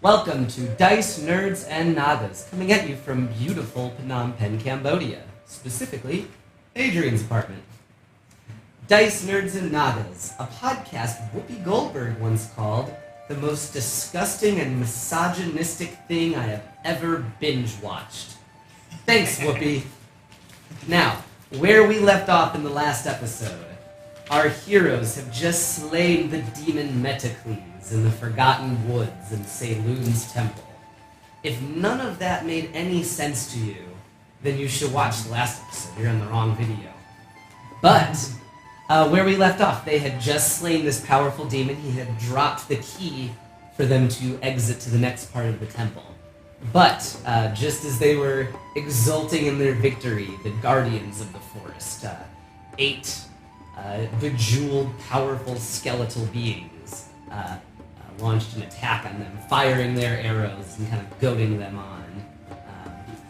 Welcome to Dice, Nerds, and Nagas, coming at you from beautiful Phnom Penh, Cambodia, specifically Adrian's apartment. Dice, Nerds, and Nagas, a podcast Whoopi Goldberg once called the most disgusting and misogynistic thing I have ever binge-watched. Thanks, Whoopi. Now, where we left off in the last episode, our heroes have just slain the demon Metacles in the Forgotten Woods in Saloon's temple. If none of that made any sense to you, then you should watch the last episode. You're in the wrong video. But, where we left off, they had just slain this powerful demon. He had dropped the key for them to exit to the next part of the temple. But, just as they were exulting in their victory, the guardians of the forest, 8 bejeweled, powerful skeletal beings, launched an attack on them, firing their arrows and kind of goading them on.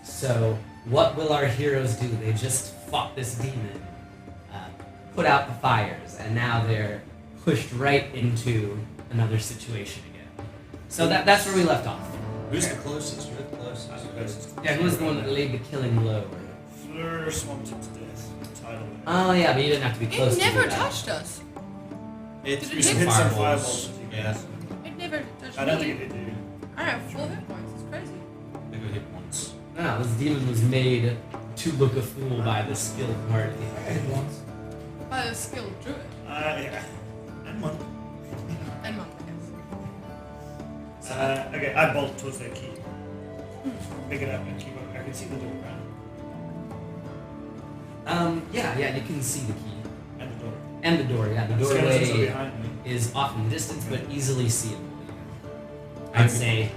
So, what will our heroes do? They just fought this demon, put out the fires, and now they're pushed right into another situation again. So that's where we left off. Who's the closest? You're the closest. I'm the closest. Yeah, who was the one that laid the killing blow? Fleur swamped it to death. Title. Oh yeah, but you didn't have to be close It to never do that. touched us. It Did threw it some hit some fireballs. fireballs? Yeah. It never touched I don't me. think it did do. I have full hit points. It's crazy. I got hit once. No, this demon was made to look a fool by the skilled party. I hit once. By a skilled druid. Yeah. And one. And monk, I guess. Okay, I bolt towards their key. Pick it up and keep up. I can see the door, right? Yeah, you can see the key. And the door. And the door, yeah. The Skeletons are doorway behind me. is off in the distance, but easily seeable. I'd say,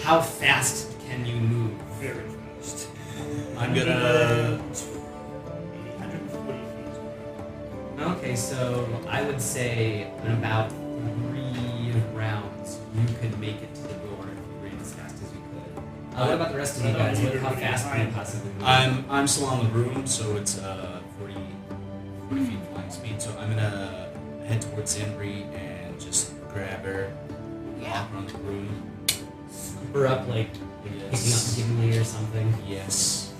how fast can you move? Very fast. I'm gonna. 140 feet. Okay, so I would say in about 3 rounds, you could make it to the door if you ran as fast as you could. What about the rest of you guys? How fast can you possibly move? I'm still on the broom, so it's 40 feet flying speed. So I'm gonna head towards Zenbri and just grab her, Yeah. walk around the broom. Scoop up like picking up Yes. Gimli or something. Yes.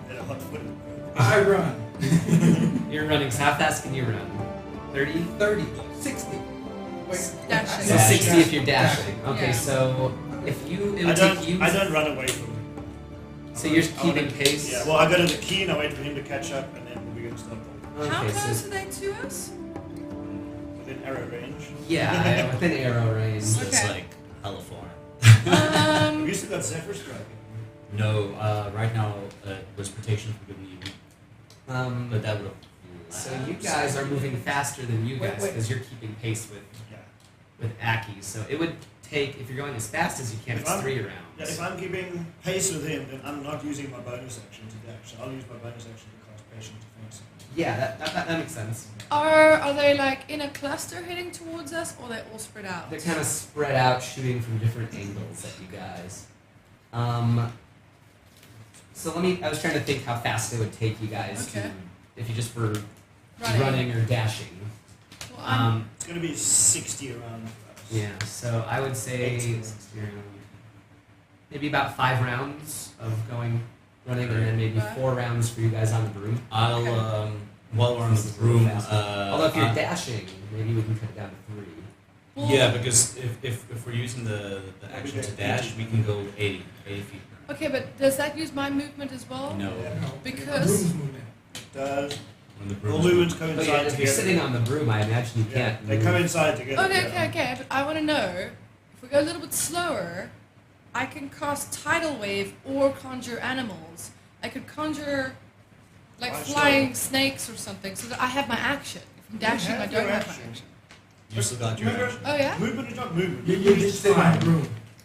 And a hot foot. I run. You're running, so how fast can you run? 30? 30, 60. Dashing. So Dash. 60 if you're dashing. Okay, Yeah. so if you, it I would take you. don't run away from him. So you're I keeping wanna- pace? Yeah, well, I go to the key and I wait for him to catch up and then we're going to start going. How Okay, close so are they to us? Within arrow range. yeah, within arrow range. So it's Okay. like hella far. Have you still got Zephyr Strike? No, right now it was protection from good evil, but that would have. So you guys are moving faster than you Wait, guys wait. because you're keeping pace Yeah. with Aki. So it would take, if you're going as fast as you can, If it's I'm- 3 Yeah, rounds. if I'm keeping pace with him, then I'm not using my bonus action to dash. So I'll use my bonus action to cast Patient Defense. Yeah, that makes sense. Are they like in a cluster heading towards us, or they're all spread out? They're kind of spread out, shooting from different angles at you guys. So I was trying to think how fast it would take you guys Okay. to, if you just were running or dashing. Well, I'm It's going to be 60 around for us. Yeah, so I would say 18. maybe about 5 rounds of running, and then maybe Right. 4 rounds for you guys on the broom. I'll Okay. while we're on This the is a little broom. faster. Although if you're dashing, maybe we can cut it down to 3. well, Yeah, because if we're using the action to dash, we can go 80 feet. Okay, but does that use my movement as well? No. Because Does When the all broom's movements But coincide yeah, if together? you're sitting on the broom, I imagine you Yeah, can't. they move. coincide together. okay. But I want to know if we go a little bit slower, I can cast tidal wave or conjure animals. I could conjure like Why flying snakes or something, so that I have my action. If I'm dashing, I have don't your have my action. action. You still got your Remember, action. Oh yeah. movement is not movement. You just stay on the broom.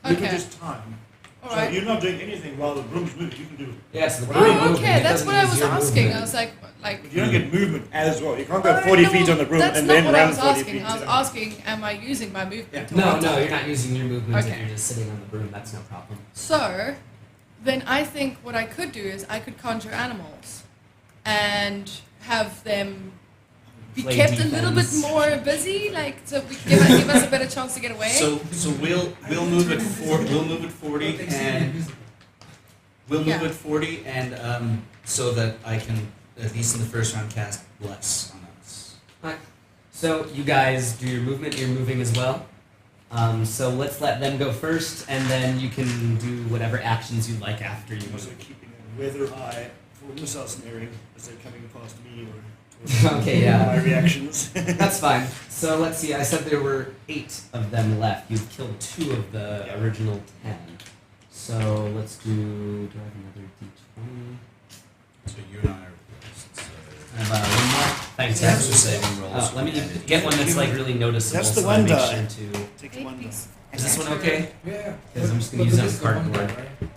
Movement Okay. is time. All So right. you're not doing anything while the broom's moving. You can do it. Yeah, it's the broom Oh, moving. okay. It That's doesn't what I use was your asking. movement. I was like. But you don't get movement as well. You can't go All right, 40 no, feet on the broom that's and not then what I run was 40 asking. feet. I was to- asking, am I using my movement? Yeah. to No, one no, time? you're not using your movement if Okay. you're just sitting on the broom. That's no problem. So, then I think what I could do is I could conjure animals and have them be play kept a little bit defense. more busy, like so we give us a better chance to get away. So we'll move at 40 and we'll move Yeah. at 40 and so that I can at least in the first round cast bless on us. Alright. So you guys do your movement. You're moving as well. So let's let them go first, and then you can do whatever actions you like after you I'm also move. keeping a weather eye for missile snaring as they're coming past me or towards Okay, yeah. my reactions. That's fine. So let's see. I said there were 8 of them left. You've killed 2 of the Yeah. original 10. So let's do. Do I have another d20? So you and I are blessed. So I have one more. Thanks. Thanks guys. for saving rolls. Let me get one that's like really noticeable. That's the so I one make die. sure to. Take 8 one down. pieces. Is this one okay? Yeah. Because I'm just gonna But use it this on is the one cardboard. die, right?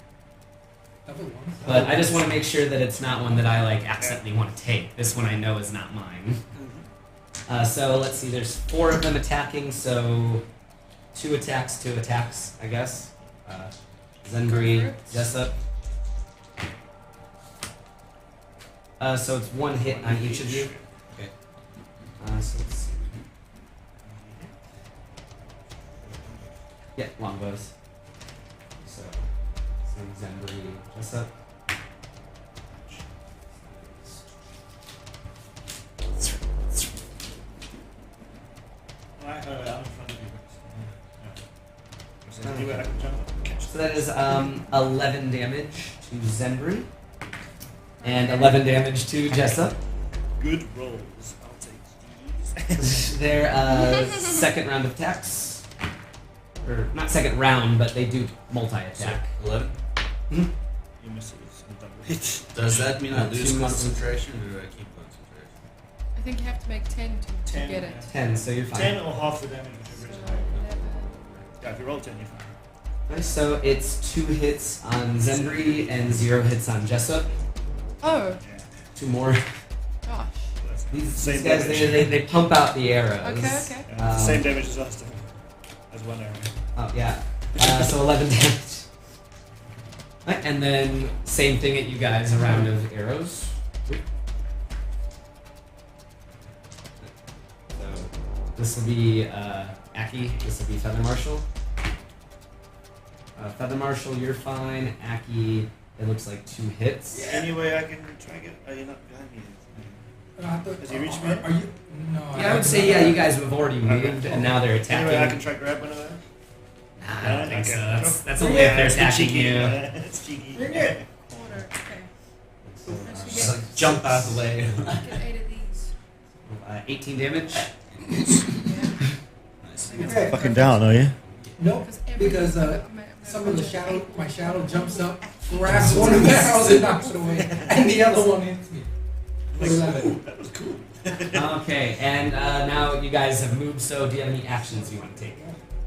Double one? But I just want to make sure that it's not one that I like accidentally want to take. This one I know is not mine. So let's see. There's 4 of them attacking. So 2 attacks, I guess. Zenbury, Jessup. So it's 1 hit on each of you. Okay. So let's see. Yeah, longbows. So Zenbury, Jessup. I'm in front of you. Is there any way I can jump up and catch So that is 11 damage to Zenbury. And 11 damage to Jessup. Good rolls. I'll take these. Their second round of attacks. Or not second round, but they do multi-attack. 11. You misses and double hit. Does that mean I Two lose misses. concentration or do I keep concentration? I think you have to make 10 to 10, get it. yeah. 10, so you're fine. 10 or half the damage, So whichever is higher. 11. Yeah, if you roll 10, you're fine. Nice, so it's 2 hits on Zenbury and 0 hits on Jessup. Oh, Yeah. 2 more. gosh. That's These same guys, damage. they pump out the arrows. Okay, okay. Yeah, it's the same damage as last time. As one arrow. Oh, yeah. So 11 damage. Right, and then same thing at you guys, a round of arrows. So this will be Aki, this will be Feather Marshal. Feather Marshal, you're fine. Aki, it looks like 2 hits. Any way I can try and get. Oh, you're not behind me. Has he reached me? Are you? No. Yeah, I would say, yeah, you guys have already moved, and now they're attacking. Anyway, I can try and grab one of them. Nah, I don't think so. Okay. That's only if they're it's attacking cheeky. you. It's cheeky. Bring it. Quarter. Okay. Just like jump out of the way. Get 8 of these. 18 damage. Yeah. Nice. Okay. Fucking down, are you? No, every- because I'm some of the shadow, my shadow jumps up, grabs one of the arrows and knocks it away, and the other one hits me. Like, 11. ooh, that was cool. Okay, and now you guys have moved, so do you have any actions you want to take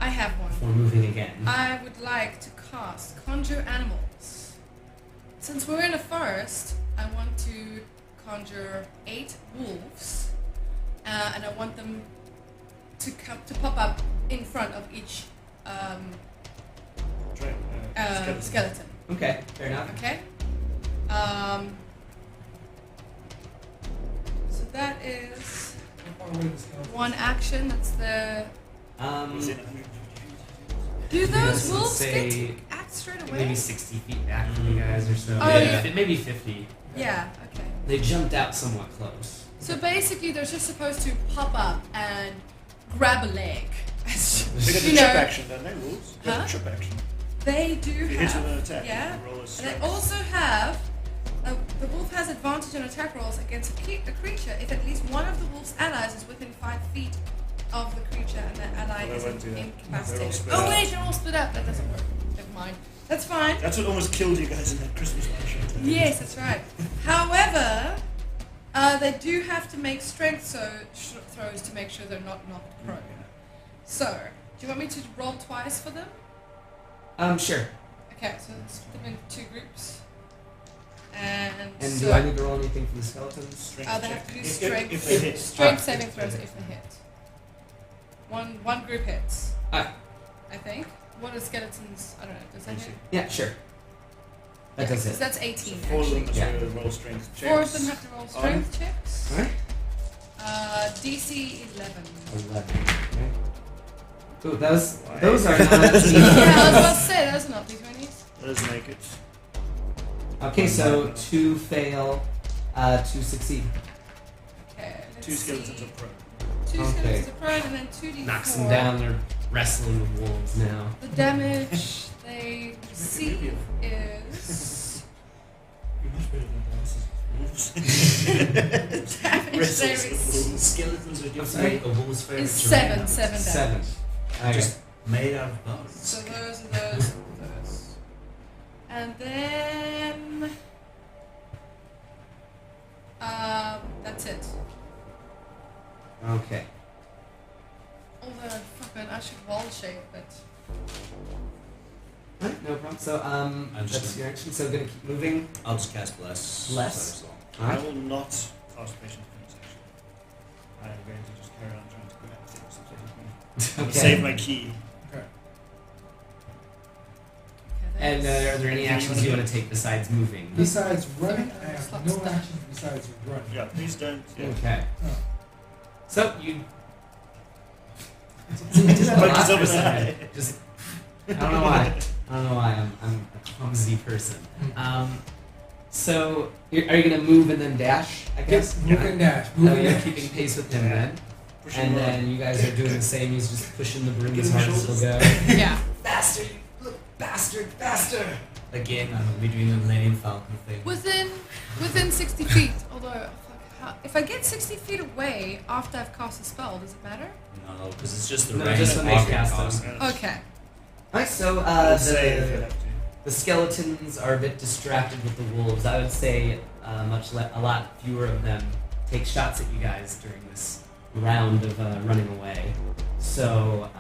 I have one. before moving again? I would like to cast Conjure Animals. Since we're in a forest, I want to conjure 8 wolves, and I want them to pop up in front of each skeleton. Okay, fair enough. Okay. So that is How far away is the skeleton? 1 action. That's the. Is it 150 feet? Do Yes, those let's wolves say get to act straight away? maybe 60 feet back from you guys or so. Oh, yeah. Maybe 50. Yeah. Okay. They jumped out somewhat close. So basically, they're just supposed to pop up and grab a leg. They got the You trip know- action, don't they, wolves? They got Huh? the trip action. They do If you hit with an have. attack, Yeah. you can roll a And strength. they also have. The wolf has advantage on attack rolls against a creature if at least one of the wolf's allies is within 5 feet of the creature and the ally Well, is they won't do that. They're all incapacitated. split Oh up. wait, they're all split up. That doesn't work. Never mind. That's fine. That's what almost killed you guys in that Christmas one shot. Yes, that's right. However, they do have to make strength throws to make sure they're not knocked prone. So, do you want me to roll twice for them? Sure. Okay, so let's split them into 2 groups. And And so do I need to roll anything for the skeletons? Strength they check. have to do If strength. they hit. Strength saving throws if they hit. One group hits. Ah. I think. What are skeletons? I don't know. Does that hit? Yeah, sure. That does Because it. that's 18 4 of them actually. have to roll strength checks. 4 of them have to roll strength checks. Alright. DC 11. 11. Okay. Ooh, those are not. Yeah, I was about to say, those are not D20s. Let's make it. Okay, so 2 fail, 2 succeed. Okay, let's 2 skeletons see. of prone. 2 Okay. skeletons of prone and then 2d4. Knocks them down. They're wrestling with wolves now. The damage they receive is... You're much better than bosses. damage they receive Skeletons are sorry? different. A wolf's favorite is terrain. 7 damage. 7. Okay. Just made out of bones. So those and those and those. And then... that's it. Okay. Although, fucking, I should wall shape, but... Alright, no problem. So, just that's your action. So, gonna keep moving. I'll just cast Bless. Bless. That's all. I Alright. will not cast Patient Defense, actually. I am going to just carry on trying to grab things that hit me. Okay. Save my key. Okay. And are there any actions you want to take besides moving? Besides running, I have no actions besides running. Yeah, please don't. Yeah. Okay. Oh. So, you Just a poke lot yourself in for the some- eye. Just, I don't know why. I don't know why. I'm a clumsy person. So, are you gonna move and then dash? I guess. Yes, move and dash. Oh, Move and you're dash. keeping pace with him then, Push and him up. then you guys are doing the same. He's just pushing the broom Give as him hard as he'll go. Yeah. Faster, you little bastard! Faster! Again, I'm doing the Millennium Falcon thing. Within 60 feet. Although, fuck, if I get 60 feet away after I've cast a spell, does it matter? No, because it's just the No, range just of when they object cast cost. them. Okay. Alright, so I'll say if you have to. the skeletons are a bit distracted with the wolves. I would say a lot fewer of them take shots at you guys during this round of running away. So,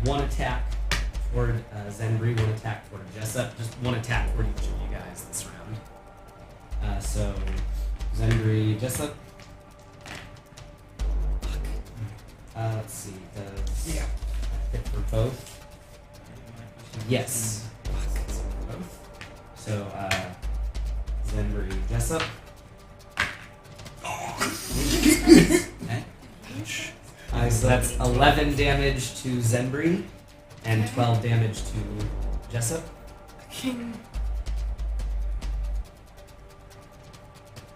one attack toward Zenbri, one attack toward Jessup, just one attack toward each of you guys this round. So, Zenbri, Jessup. Let's see, does Yeah. hit for both? Yes. Both. So, Zenbri, Jessup. So that's 11 damage to Zenbri and 12 damage to Jessup. King.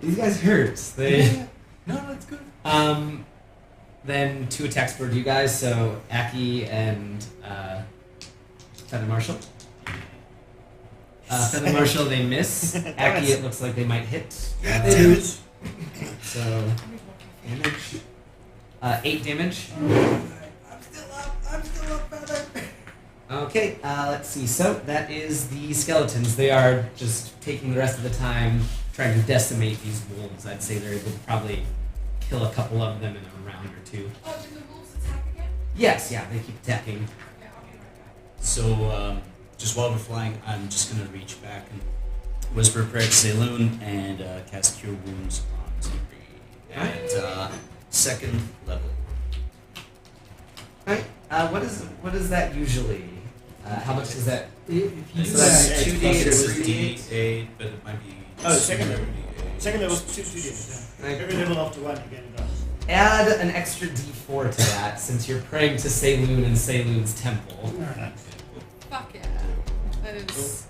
These guys hurt. They. No, that's good. Then 2 attacks for you guys. So Aki and Feather Marshal. Feather Marshal, they miss. Aki, it looks like they might hit. So damage. 8 damage. I'm still up, Feather. Okay, let's see. So that is the skeletons. They are just taking the rest of the time trying to decimate these wolves. I'd say they're able to probably kill a couple of them in a round or 2. Oh, did the wolves attack again? Yes, yeah, they keep attacking. Okay, I'll be right back. So, just while we're flying, I'm just going to reach back and whisper a prayer to Saloon and cast Cure Wounds on Zenbri. And second level. Alright, what is that usually? How much is that? If you So do that's that, 2d8 It was or 3d8? D8, but it might be. Oh, second level. 2d8. Second level 2d8. Yeah. Right. Every level after 1 you get dice. Add an extra d4 to that since you're praying to Saloon and Saloon's temple. Alright. Fuck yeah. That is...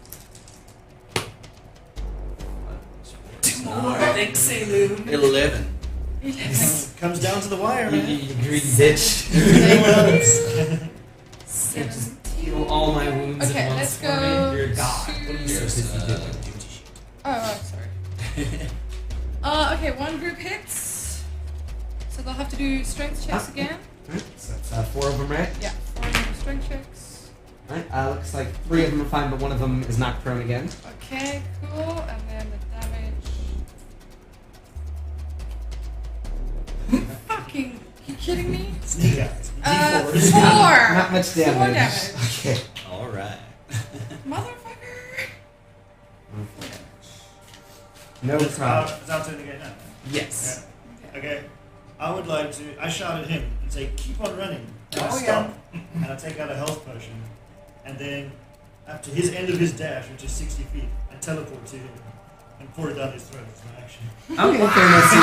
Thanks, Saloon. 11. Comes down to the wire, You, man. you greedy bitch. You just 17. heal all my wounds Okay, at once let's for go me. You're a god. to- What are you Here's supposed to do? duty sheet. Oh, sorry. Okay, one group hits. So they'll have to do strength checks again. Alright, so that's 4 of them, right? Yeah, 4 of them strength checks. Alright, looks like 3 of them are fine, but one of them is knocked prone again. Okay, cool. And then the damage. Fucking, you kidding me? Sneak eyes. Uh, D4s. 4! Not much 4 damage. damage. Okay. Alright. Motherfucker! No It's problem. our turn again now. Yes. Yeah. Okay. I would like to. I shout at him and say, "Keep on running." And I Oh, stop, and I take out a health potion, and then after his end of his dash, which is 60 feet, I teleport to him. And pour it down his throat. It's my action. Okay, fair enough. So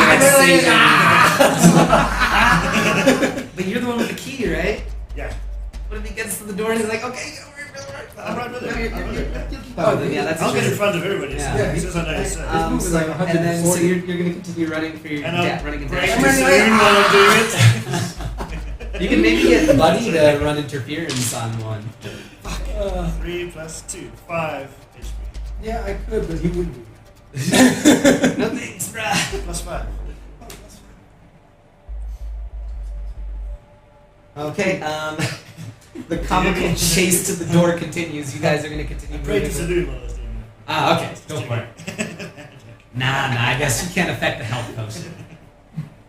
you guys but you're the one with the key, right? Yeah. What if he gets to the door and he's like, okay, I'm right with it. Yeah, that's I'll get in true. front of everybody. Yeah. Yeah. He says I know his set. So, moving like and then, so 140. you're going to continue running for your And I'm running and breaking dashing. the saloon while I'm doing it. You can maybe get Buddy to run interference on one. 3 plus 2. 5 HP. Yeah, I could, but he wouldn't. No thanks, bruh. Plus 5. Okay, the comical chase to the door continues. You guys are going to continue I prayed to moving. saloon while I was doing that. Ah, okay, go for it. Nah, I guess you can't affect the health potion.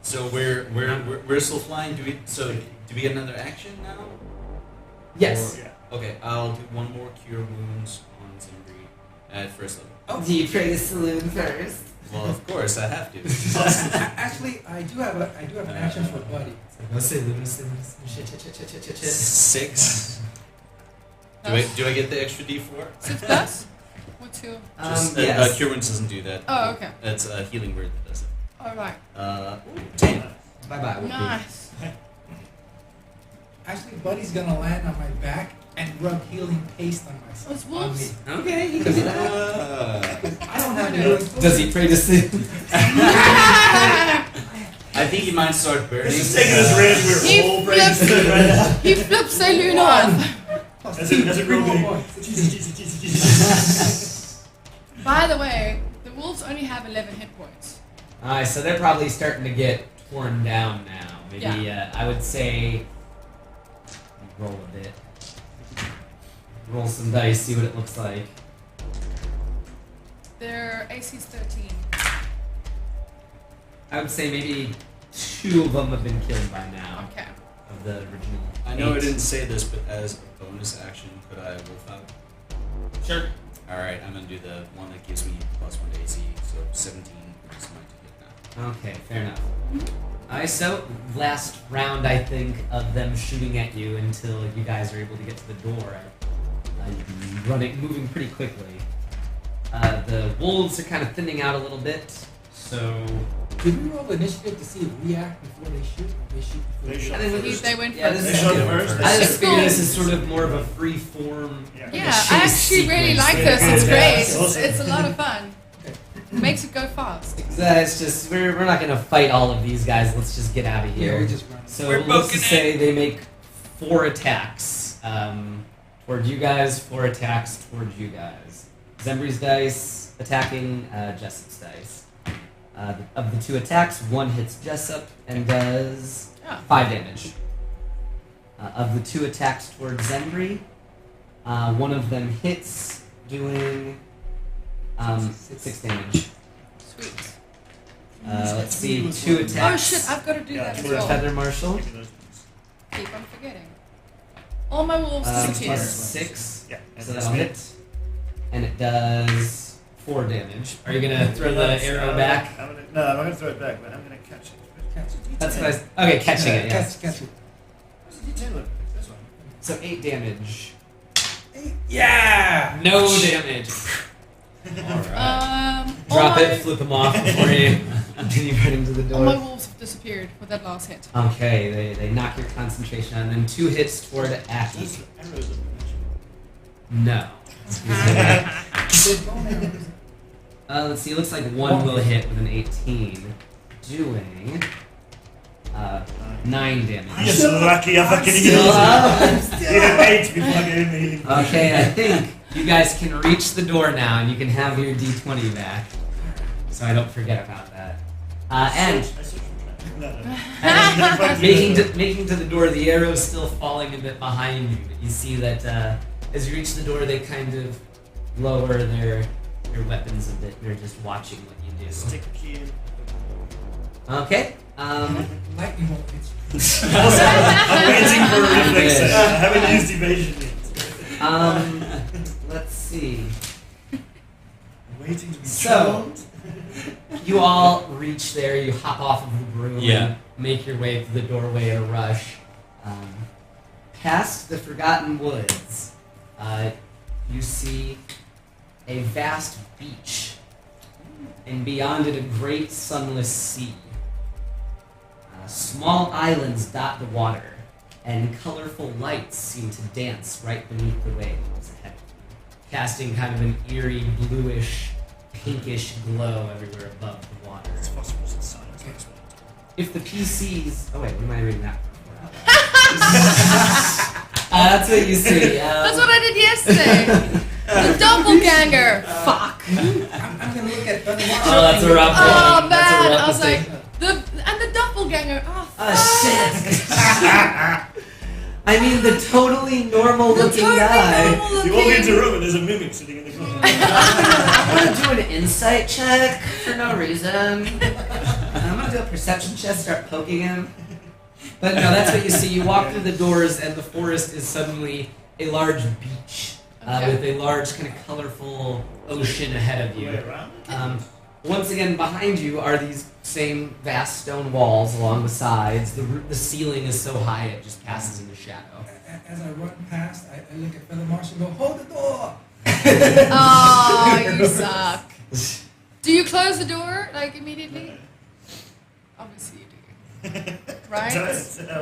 So we're still flying. Do we get another action now? Yes. Yeah. Okay, I'll do one more cure wounds on Zimbri at first level. Do you try the saloon first? Well, of course I have to. Actually, I do have an action for Buddy. Go saloon. Shit. 6. Do I get the extra D4? 6 plus? What's your... Yes. Cure wounds doesn't do that. Oh, okay. That's a healing word that does it. Alright. 10. Bye-bye. Nice. Actually, Buddy's gonna land on my back and rub healing paste on It's myself. On wolves. me. Okay, you can do that. I don't have healing potion. Does he pray to sleep? I think he might start burning. This is taking us red. He We're all brain flips- dead right now. He flips saloon off. As a real Three big. more points. By the way, the wolves only have 11 hit points. Alright, so they're probably starting to get torn down now. Maybe, I would say, roll a bit. Roll some dice, see what it looks like. Their AC's 13. I would say maybe 2 of them have been killed by now. Okay. Of the original. I know I 8. didn't say this, but as a bonus action, could I wolf out? Sure. Alright, I'm gonna do the one that gives me plus 1 to AC, so 17 is my to hit now. Okay, fair enough. Alright, so last round, I think, of them shooting at you until you guys are able to get to the door. Moving pretty quickly. The wolves are kind of thinning out a little bit, so... Did we roll initiative to see if we act before they shoot? Or they shoot before They we shot act? first. They went Yeah, first. this They is shot good. first. I just It's figured cool. this is sort of more of a free form. Yeah. Yeah, chase I actually really sequence. like this. It's Yeah. great. It's awesome. It's a lot of fun. Makes it go fast. It's just, we're not going to fight all of these guys. Let's just get out of Yeah, here. we just run. So We're let's booking just say they make 4 attacks toward you guys, 4 attacks toward you guys. Zembri's dice attacking Jessup's dice. Of the 2 attacks, 1 hits Jessup and does Oh. 5 damage. Of the 2 attacks toward Zembri, one of them hits, doing 6 damage. Sweet. Let's see, 2 Oh attacks. shit, I've got to do Yeah, that as two well. Feather Marshal. Keep on forgetting. All my wolves Plus disappear. 6. Yeah. So that'll hit. And it does 4 damage. Are you gonna throw the arrow back? I'm not going to throw it back, but I'm going to catch it. Catch it. That's what I was. Okay, catching it, yes. Catch it. What's the D10 look? This one. So 8 damage. Yeah! No damage. Drop it, flip him off before you continue running to the All my door. wolves have disappeared with that last hit. Okay, they knock your concentration and then 2 hits toward Aki. Those arrows are No. Good bone arrows. Let's see, it looks like 1 will hit with an 18. Doing 9 damage. You're so lucky I fucking Still used it. up. You had 8 before I gave him the healing. Okay, I think you guys can reach the door now and you can have your D20 back. So I don't forget about that. And I switched from track. No. making to the door, the arrow's still falling a bit behind you. But you see that as you reach the door, they kind of lower their weapons a bit. They're just watching what you Stick do. the key in. Okay. Lightning won't hit you. I'm waiting for a reflex Yeah. save. I haven't used evasion yet. Let's see. I'm waiting to be So- charmed. You all reach there. You hop off of the broom Yeah. and make your way to the doorway at a rush. Past the Forgotten Woods, you see a vast beach and beyond it a great sunless sea. Small islands dot the water, and colorful lights seem to dance right beneath the waves ahead of you, casting kind of an eerie, bluish, pinkish glow everywhere above the water. It's phosphorus and science. If the PCs... Oh wait, what am I reading that for? That's what you see. That's what I did yesterday. The doppelganger. Fuck. I'm gonna look at the Oh, that's a rough one. Oh That's a man, rough I was mistake. like, the doppelganger. Oh, fuck. Oh shit. I mean, the totally normal looking guy. You walk into a room and there's a mimic sitting in the corner. I'm gonna do an insight check for no reason. I'm gonna do a perception check, start poking him. But no, that's what you see. You walk through the doors, and the forest is suddenly a large beach with a large, kind of colorful ocean ahead of you. Way around. Once again, behind you are these same vast stone walls along the sides. The ceiling is so high it just passes into shadow. As I run past, I look at Feather Marsh and go, hold the door! Oh, you suck. Do you close the door, like, immediately? Obviously you do. Right?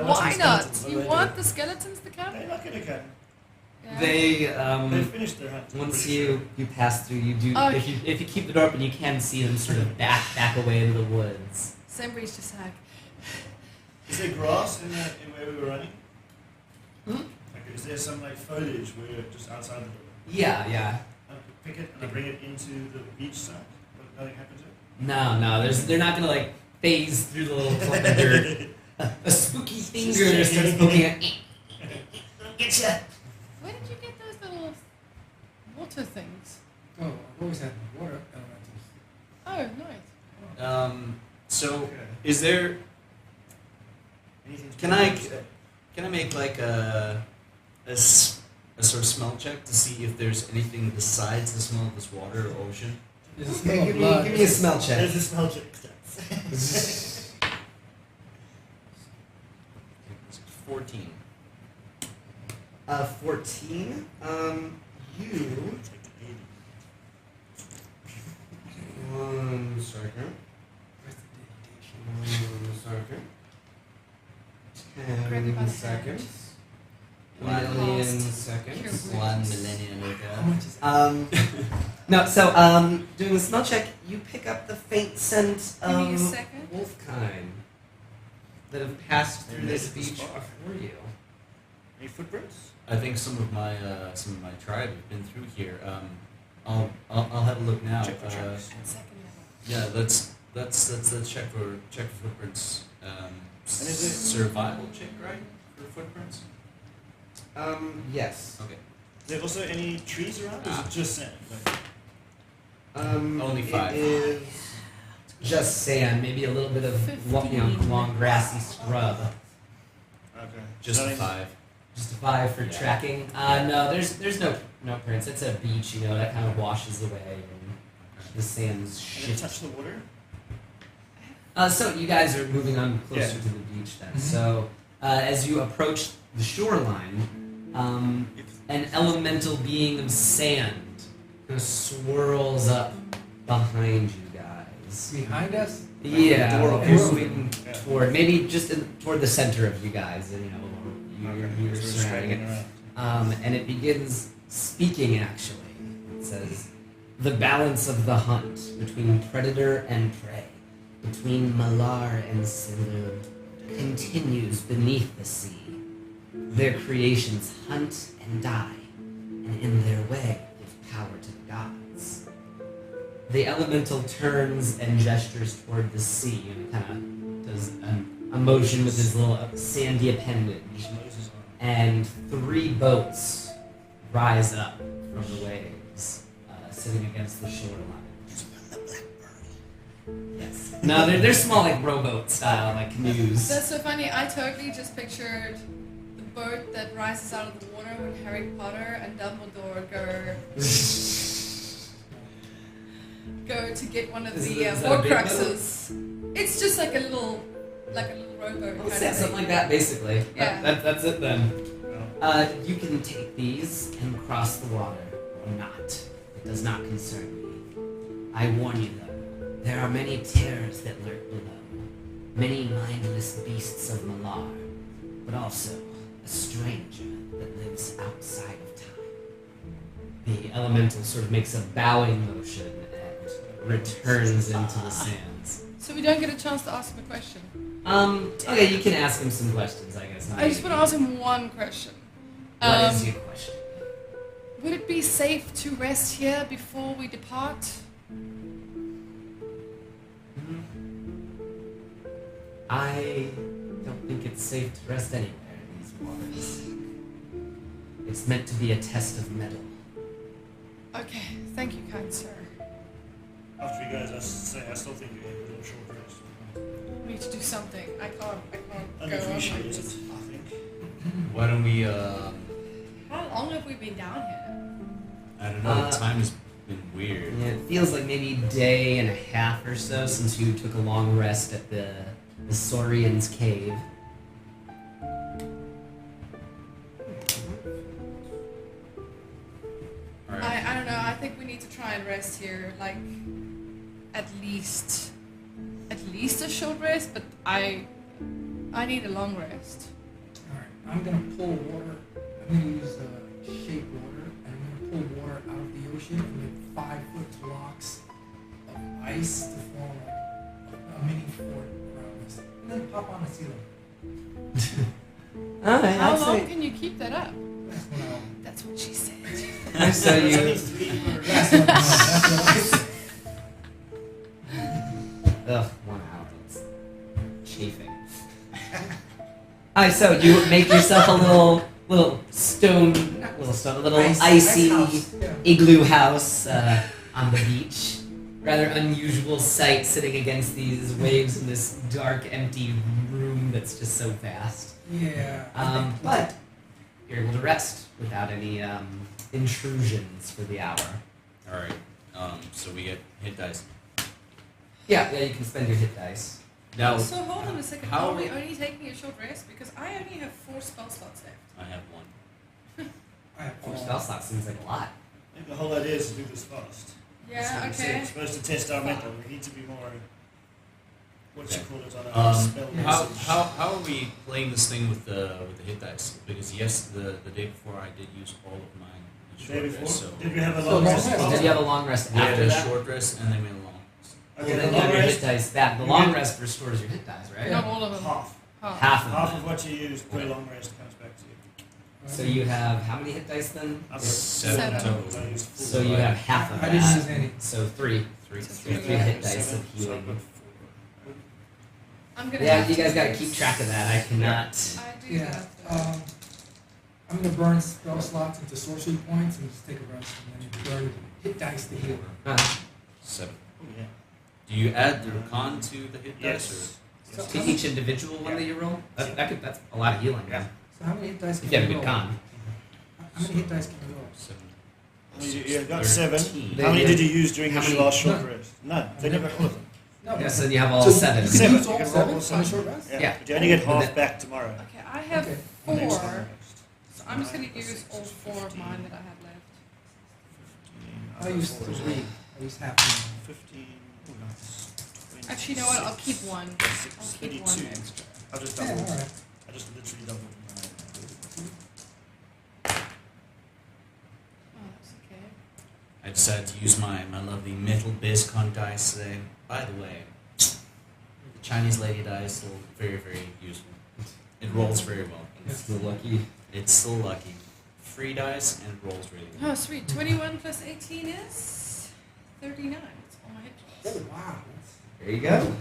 Why not? You want the skeletons to come? They're not gonna come. Yeah. They finished their hunt. Once you pass through, you do. Oh. If you keep the door open, you can see them sort of back away into the woods. Sembry's just like, Is there grass in where we were running? Hmm? Like, is there some like foliage where you're just outside the door? Yeah. I pick it and I bring it into the beach side, but nothing happens to it. No. They're not gonna like phase through the little clump of dirt. A spooky finger starts poking at. Getcha. where did you get those little water things? Oh, I've always had water elementals. Oh, nice. So, Okay. is there? Anything to Can do I with can I make like a sort of smell check to see if there's anything besides the smell of this water or ocean? There's a smell Okay, of blood. give me a smell check. There's a smell check. 14. 14. You. One second. Grab you by 10 the seconds. One Million Cost. seconds. Cure 1 wounds. millennium How ago. much is it? No, so doing the smell check, you pick up the faint scent Give me a of second. wolfkind that have passed through this Maybe beach the spot. before you. Any footprints? I think some of my tribe have been through here. I'll have a look now. Check for tracks. At second level. Yeah, let's check for footprints. is it- Survival check, right? For footprints. Yes. Okay. Is there also any trees around? Or is Ah. it just sand? Like, Only 5. It is just sand, maybe a little bit of 15. long grassy scrub. okay. Just a Nothing- 5. Just a 5 for Yeah. tracking. No, there's no prints. It's a beach, that kind of washes away and the sand's Can it shit. touch the water? So you guys are moving on closer Yeah. to the beach then. So as you approach the shoreline, an elemental being of sand kind of swirls up behind you guys. Behind us? Yeah, door you're opens. moving Yeah. toward maybe just toward the center of you guys, and you're So we're surrounding it. straggling around. And it begins speaking actually. It says, "The balance of the hunt between predator and prey, between Malar and Silu, continues beneath the sea. Their creations hunt and die, and in their way give power to the gods." The elemental turns and gestures toward the sea and kind of does a motion with his little sandy appendage. Moses on. And 3 boats rise up from the waves, sitting against the shoreline. Yes. No, they're small, like rowboat style, like canoes. That's so funny. I totally just pictured the boat that rises out of the water when Harry Potter and Dumbledore go to get one of Is the that a big boat? Horcruxes. It's just like a little rowboat Well, kind yeah, of something like thing. that, basically. Yeah. That's it then. Well, You can take these and cross the water, or not. It does not concern me. I warn you though, There are many terrors that lurk below, many mindless beasts of Malar, but also a stranger that lives outside of time. The elemental sort of makes a bowing motion and returns into the sands. So we don't get a chance to ask him a question. Okay, you can ask him some questions, I guess. I just want to ask him one question. What is your question? Would it be safe to rest here before we depart? I don't think it's safe to rest anywhere in these waters. It's meant to be a test of mettle. Okay, thank you, kind sir. After you guys, I still think you're a little short rest. We need to do something. I can't go on like Unappreciated, I this. think. Why don't we, How long have we been down here? I don't know, time has been weird. Yeah, it feels like maybe a day and a half or so since you took a long rest at the Saurian's cave. Alright. I don't know. I think we need to try and rest here, like at least a short rest. But I need a long rest. Alright, I'm gonna pull water. I'm gonna use shape water, and I'm gonna pull water out of the ocean and make 5-foot blocks of ice to form like a mini fort around us, and then pop on the ceiling. Alright, How I'd long say. can you keep that up? That's what I'll. That's what she said. So you. That's what Ugh, 1 hour. It's chafing. Alright, so you make yourself a little stone, not little stone, a little icy house. Yeah. igloo house on the beach. Rather unusual sight sitting against these waves in this dark, empty room that's just so vast. Yeah. But you're able to rest without any intrusions for the hour. Alright, so we get hit dice. Yeah, you can spend your hit dice. Now, So hold on a second. How- Are we only taking a short rest? Because I only have 4 spell slots left. I have one. I have 4 spell slots seems like a lot. I think the whole idea is to do this fast. Yeah. So we said Okay. it's supposed to test our mental. We need to be more. What you Okay. call it on our spell How, usage. how are we playing this thing with the hit dice? Because yes, the day before I did use all of mine. in The short day rest, before? so Did we have a So long long rest? rest. Did you have a long rest we had after a that? short rest and then we had a long. Okay, Well, the then you long have your hit rest, dice back. The You long get- rest restores your hit dice, right? Not all of them. half. Half of Half them. of what you use per long rest comes back to you. So you have how many hit dice then? I've got Seven total. I used full. So you have half of I didn't use that. any. So 3. Three. So Three three. hit dice of So I've healing. got 4. I'm gonna. Yeah, have you to guys gotta use- keep track of that. I cannot. I do Yeah. have to. I'm gonna burn spell slots into sorcery points and just take a rest, and then burn hit dice to heal. 7. Oh, yeah. Do you add the con to the hit dice Yes. So To each individual one that you roll? That's a lot of healing. Yeah. So how many hit dice If can you have a you good roll? con. How many hit dice can you roll? or 7? You got 7. 13. How many did you use during How your many- last short None. rest? None. They never all of them. No, Yeah, but- so you have all so 7. You can Seven. use all You can 7 roll on a seven. short rest? Yeah. But you only get But half then- back tomorrow. Okay, I have Okay. Next 4. long rest. So I'm just gonna use all 4 of mine that I have left. I used 3. I used half. 15. Actually, you know what? I'll keep 1. I'll keep 1 32. extra. I'll just Yeah, double. alright. I just literally doubled mine. Oh, that's okay. I decided to use my lovely metal base con dice today. By the way, the Chinese lady die is still very, very useful. It rolls very well. It's still lucky. It's still lucky. Free dice and it rolls really well. Oh, sweet. 21 plus 18 is 39. That's all my hit Oh, points. wow. There you go.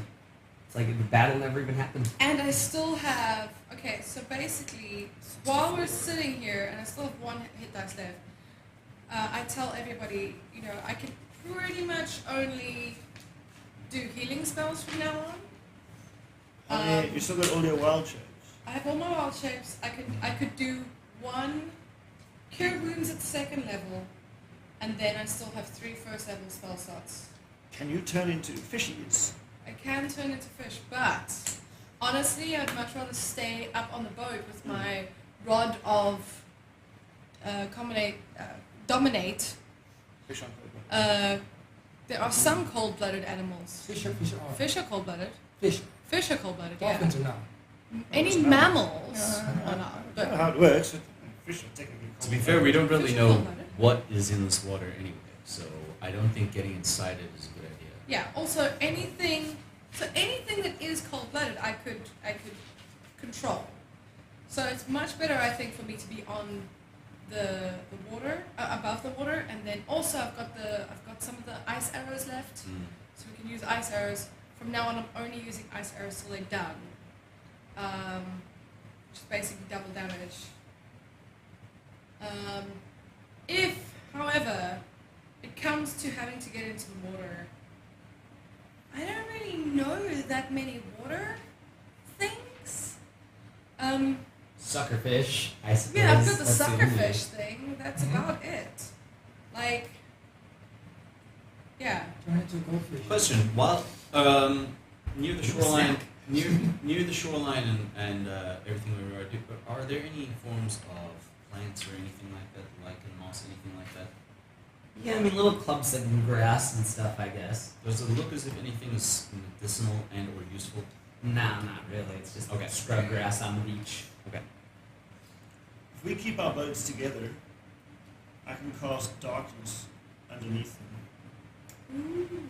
It's like the battle never even happened. And I still have. Okay, so basically, while we're sitting here, and I still have 1 hit dice left, I tell everybody, you know, I can pretty much only do healing spells from now on. You still got all your wild shapes. I have all my wild shapes. I could do 1 cure wounds at 2nd level, and then I still have 3 first level spell slots. Can you turn into fishies? I can turn into fish, but honestly, I'd much rather stay up on the boat with my rod of dominate. Fish on paper. there are some cold-blooded animals. Fish are Fish are cold-blooded. fish. Fish are cold-blooded. Yeah. Dolphins are not. Any mammals are not. I But don't know how it works. Fish are technically To be cold. fair, we don't really Fish are know cold-blooded. what is in this water anyway, so I don't think getting inside it is a good idea. yeah. Also, anything that is cold-blooded, I could control. So it's much better, I think, for me to be on the water, above the water, and then also I've got some of the ice arrows left, so we can use ice arrows. From now on, I'm only using ice arrows till they're done, which is basically double damage. If, however, it comes to having to get into the water, I don't really know that many water things. Suckerfish, I suppose. Yeah, I've got the That's only- suckerfish thing. That's Mhm. about it. Like, yeah. Turn into a goldfish. Question: while near the shoreline, near the shoreline and everything we are doing, are there any forms of plants or anything like that, lichen, moss, anything like that? Yeah, I mean little clumps of grass and stuff, I guess. Does it look as if anything is medicinal and or useful? Nah, not really. It's just Okay. scrub grass on the beach. Okay. If we keep our boats together, I can cast darkness underneath them.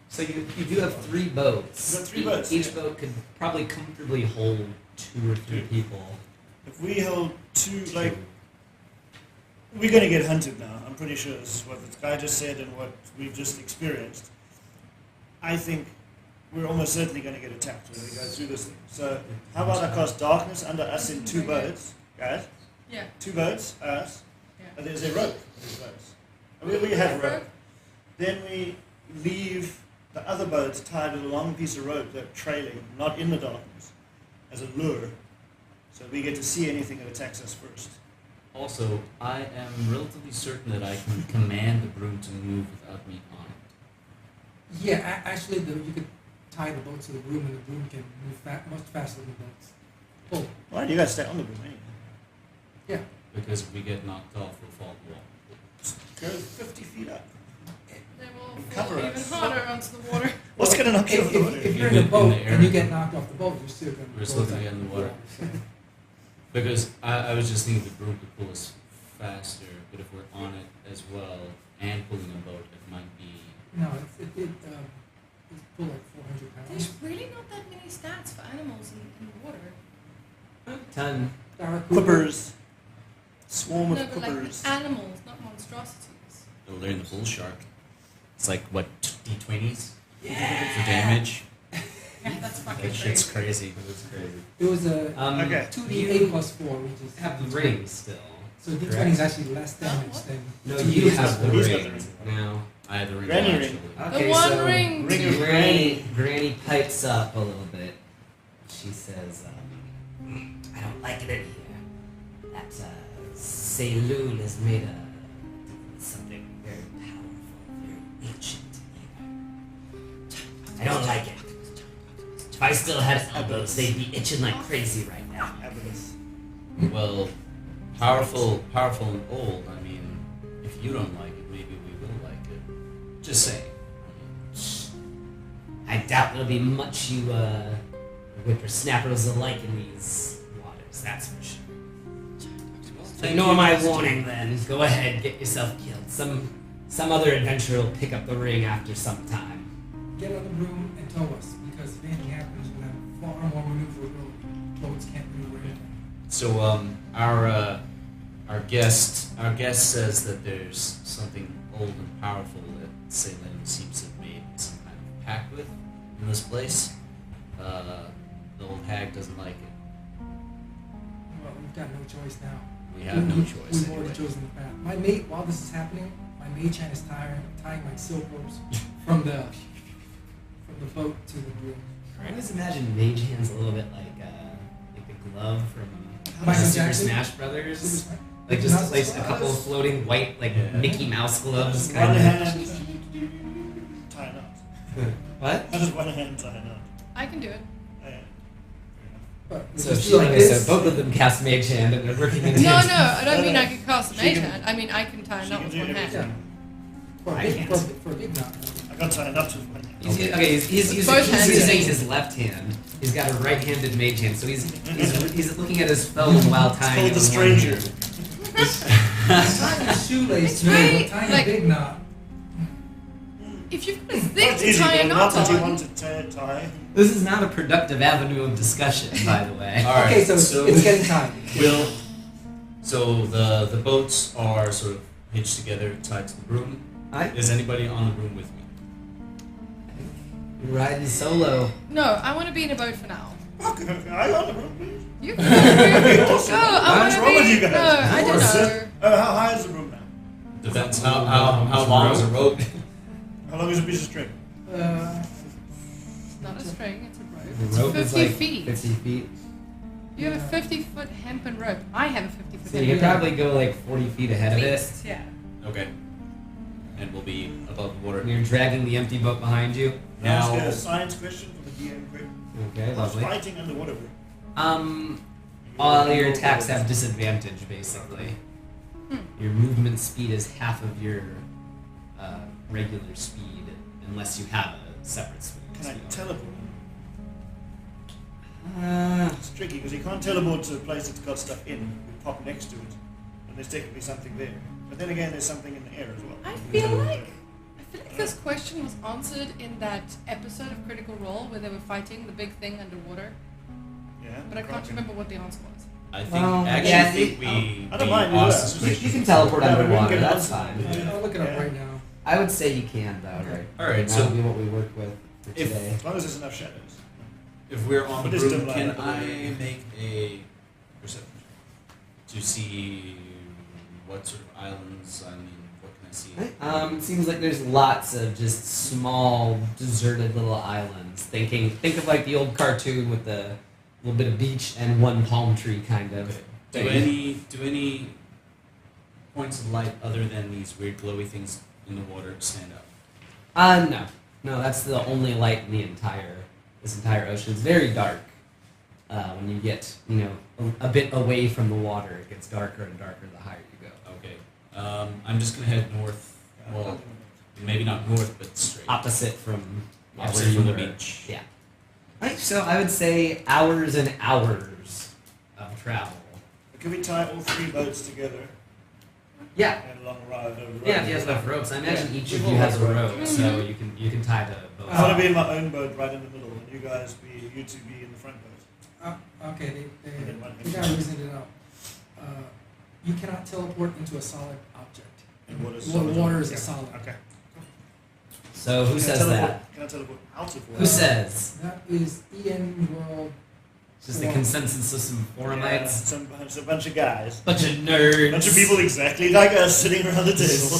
So you do have 3 boats. We've got 3 boats, Each yeah. boat could probably comfortably hold 2 or 3 people. If we hold 2, like, we're going to get hunted now. I'm pretty sure this is what the guy just said and what we've just experienced. I think we're almost certainly going to get attacked when we go through this thing. So how about I cast darkness under us in 2 boats, guys? Yeah. 2 boats, us. Yeah. And there's a rope for these boats. And we have rope. Then we leave the other boats tied with a long piece of rope that trailing, not in the darkness, as a lure. So we get to see anything that attacks us first. Also, I am relatively certain that I can command the broom to move without me on it. Yeah, actually, you could tie the boat to the broom, and the broom can move much faster than boats. Oh, Why do you guys stay on the broom anyway? yeah. Because if we get knocked off, we'll fall the wall. Go 50 feet up. They will And fall cover even us. harder onto the water. What's going to knock you off the water? If you're In in the- a boat in the air. and you get knocked off the boat, you're still going to We're still gonna get in the water. Because I was just thinking the broom could pull us faster, but if we're on it as well and pulling a boat, it might be. No, it's pull like 400 pounds. There's really not that many stats for animals in the water. Ton. Clippers. Swarm of No, but clippers. like animals, not monstrosities. They'll learn the bull shark. It's like what D20s Yeah. for damage. Yeah, that's fucking That shit's crazy. crazy. That's crazy. It was a Okay. 2d8 plus 4, which is Have the ring still. So d20 is actually less damage than. No, 2d8 you plus have the 4. He's got ring the now. I had the ring. Granny actually. ring. Okay, one so ring. Ring of Granny pipes up a little bit. She says, I don't like it in here. That saloon is made of something very powerful, very ancient here. I don't like it. If I still had elbows, they'd be itching like crazy right now. Evidence. Well, powerful and old. I mean, if you don't like it, maybe we will like it. Just saying. I doubt there'll be much you whippersnappers will like in these waters, that's for sure. Ignore my warning then. Go ahead, get yourself killed. Some other adventurer will pick up the ring after some time. Get on the broom and tow us, because if anything happens, we'll have far more maneuverability. Boats can't maneuver anything. So our guest says that there's something old and powerful that Salem seems to have made some kind of pact with in this place. The old hag doesn't like it. Well, we've got no choice now. We have no choice We've anyway. already chosen the path. My mate, while this is happening, my mage hand is tying my silk ropes from the boat to the broom. I always imagine Mage Hand's a little bit like the glove from Michael Super Jackson? Smash Brothers. Super Smash? Like Mickey just Mouse like a gloves? couple of floating white like Yeah. Mickey Mouse gloves One kind of. hand tie a knot. What? How does one hand tie a knot? I can do it. Oh, yeah. But we So just she, do like I this. said, both of them cast Mage Hand and they're working in No, tandem. no, I don't No, mean no. I can cast a She mage can- hand. I mean I can tie a She knot can with do one hand. everything. For I a big, can't. for a big knot. I got signed up to it. He's Both hands. using his left hand. He's got a right-handed mage hand, so he's looking at his phone while tying it It's on called one the stranger. hand. He's tying a shoelace It's to very, a tiny like- big knot. If you've got a thing Quite to easy, tie a but knot not what you on, want to tie. This is not a productive avenue of discussion, by the way. All right. Okay, so it's getting tight. So the boats are sort of hitched together, tied to the broom. Is anybody on the broom with me? You're riding solo. no, I want to be in a boat for now. Fuck, I got the room, please. You can go. Awesome. No, I want What's to wrong be. with you guys? No, I don't know. How high is the room now? Depends how long is a rope. How long is a piece of string? It's not a string, it's a rope. The rope It's is 50 like feet. 50 feet. You have a 50-foot hempen rope. I have a 50-foot So you hempen can rope. probably go like 40 feet ahead of At it. least, yeah. Okay. And we'll be above the water. And you're dragging the empty boat behind you. Now, Now- ask a science question from the DM quick. Okay, What's lovely. fighting underwater? All your attacks have disadvantage, basically. Hmm. Your movement speed is half of your regular speed, unless you have a separate speed. Can I teleport? Uh, It's tricky because you can't teleport to a place that's got stuff in. You pop next to it, and there's technically something there. But then again, there's something in the air as well. I feel like this question was answered in that episode of Critical Role where they were fighting the big thing underwater, Yeah. but I can't remember what the answer was. I think Well, actually yeah, think I don't mind we either. asked this you question. can teleport Yeah, we can underwater, get that's answers. fine. Yeah. I'll look it up Yeah. right now. I would say you can, though. Okay. All right, That would so be what we work with for if- today. As long as there's enough shadows. if we're on the What is broom, dim can light? I make a perception to see what sort of islands? I mean, what can I see? It seems like there's lots of just small, deserted little islands. Think of like the old cartoon with the little bit of beach and one palm tree kind of. Okay. Do any points of light other than these weird glowy things in the water stand out? No, that's the only light in this entire ocean. It's very dark. When you get, a bit away from the water, it gets darker and darker the higher you go. Okay. I'm just gonna head north. Well, maybe not north, but straight. Opposite from Opposite where you from the were. beach. Yeah. Right, so I would say hours and hours of travel. Can we tie all three boats together Yeah. and long ride over? Yeah, if you have enough ropes. I imagine Yeah. each of you has a rope, so you can tie the boat. I want to be in my own boat right in the middle, and you two be in the front boat. Okay, And then one the guy reasoned it out. You cannot teleport into a solid object. And water is Well, solid. water is a Yeah. solid. Okay. So who Can I says teleport- that? Can I teleport out of water? Who says? That is EN World. It's just the consensus of some Yeah, forumites. it's a bunch of guys. Bunch of nerds. A bunch of people exactly like us sitting around the table.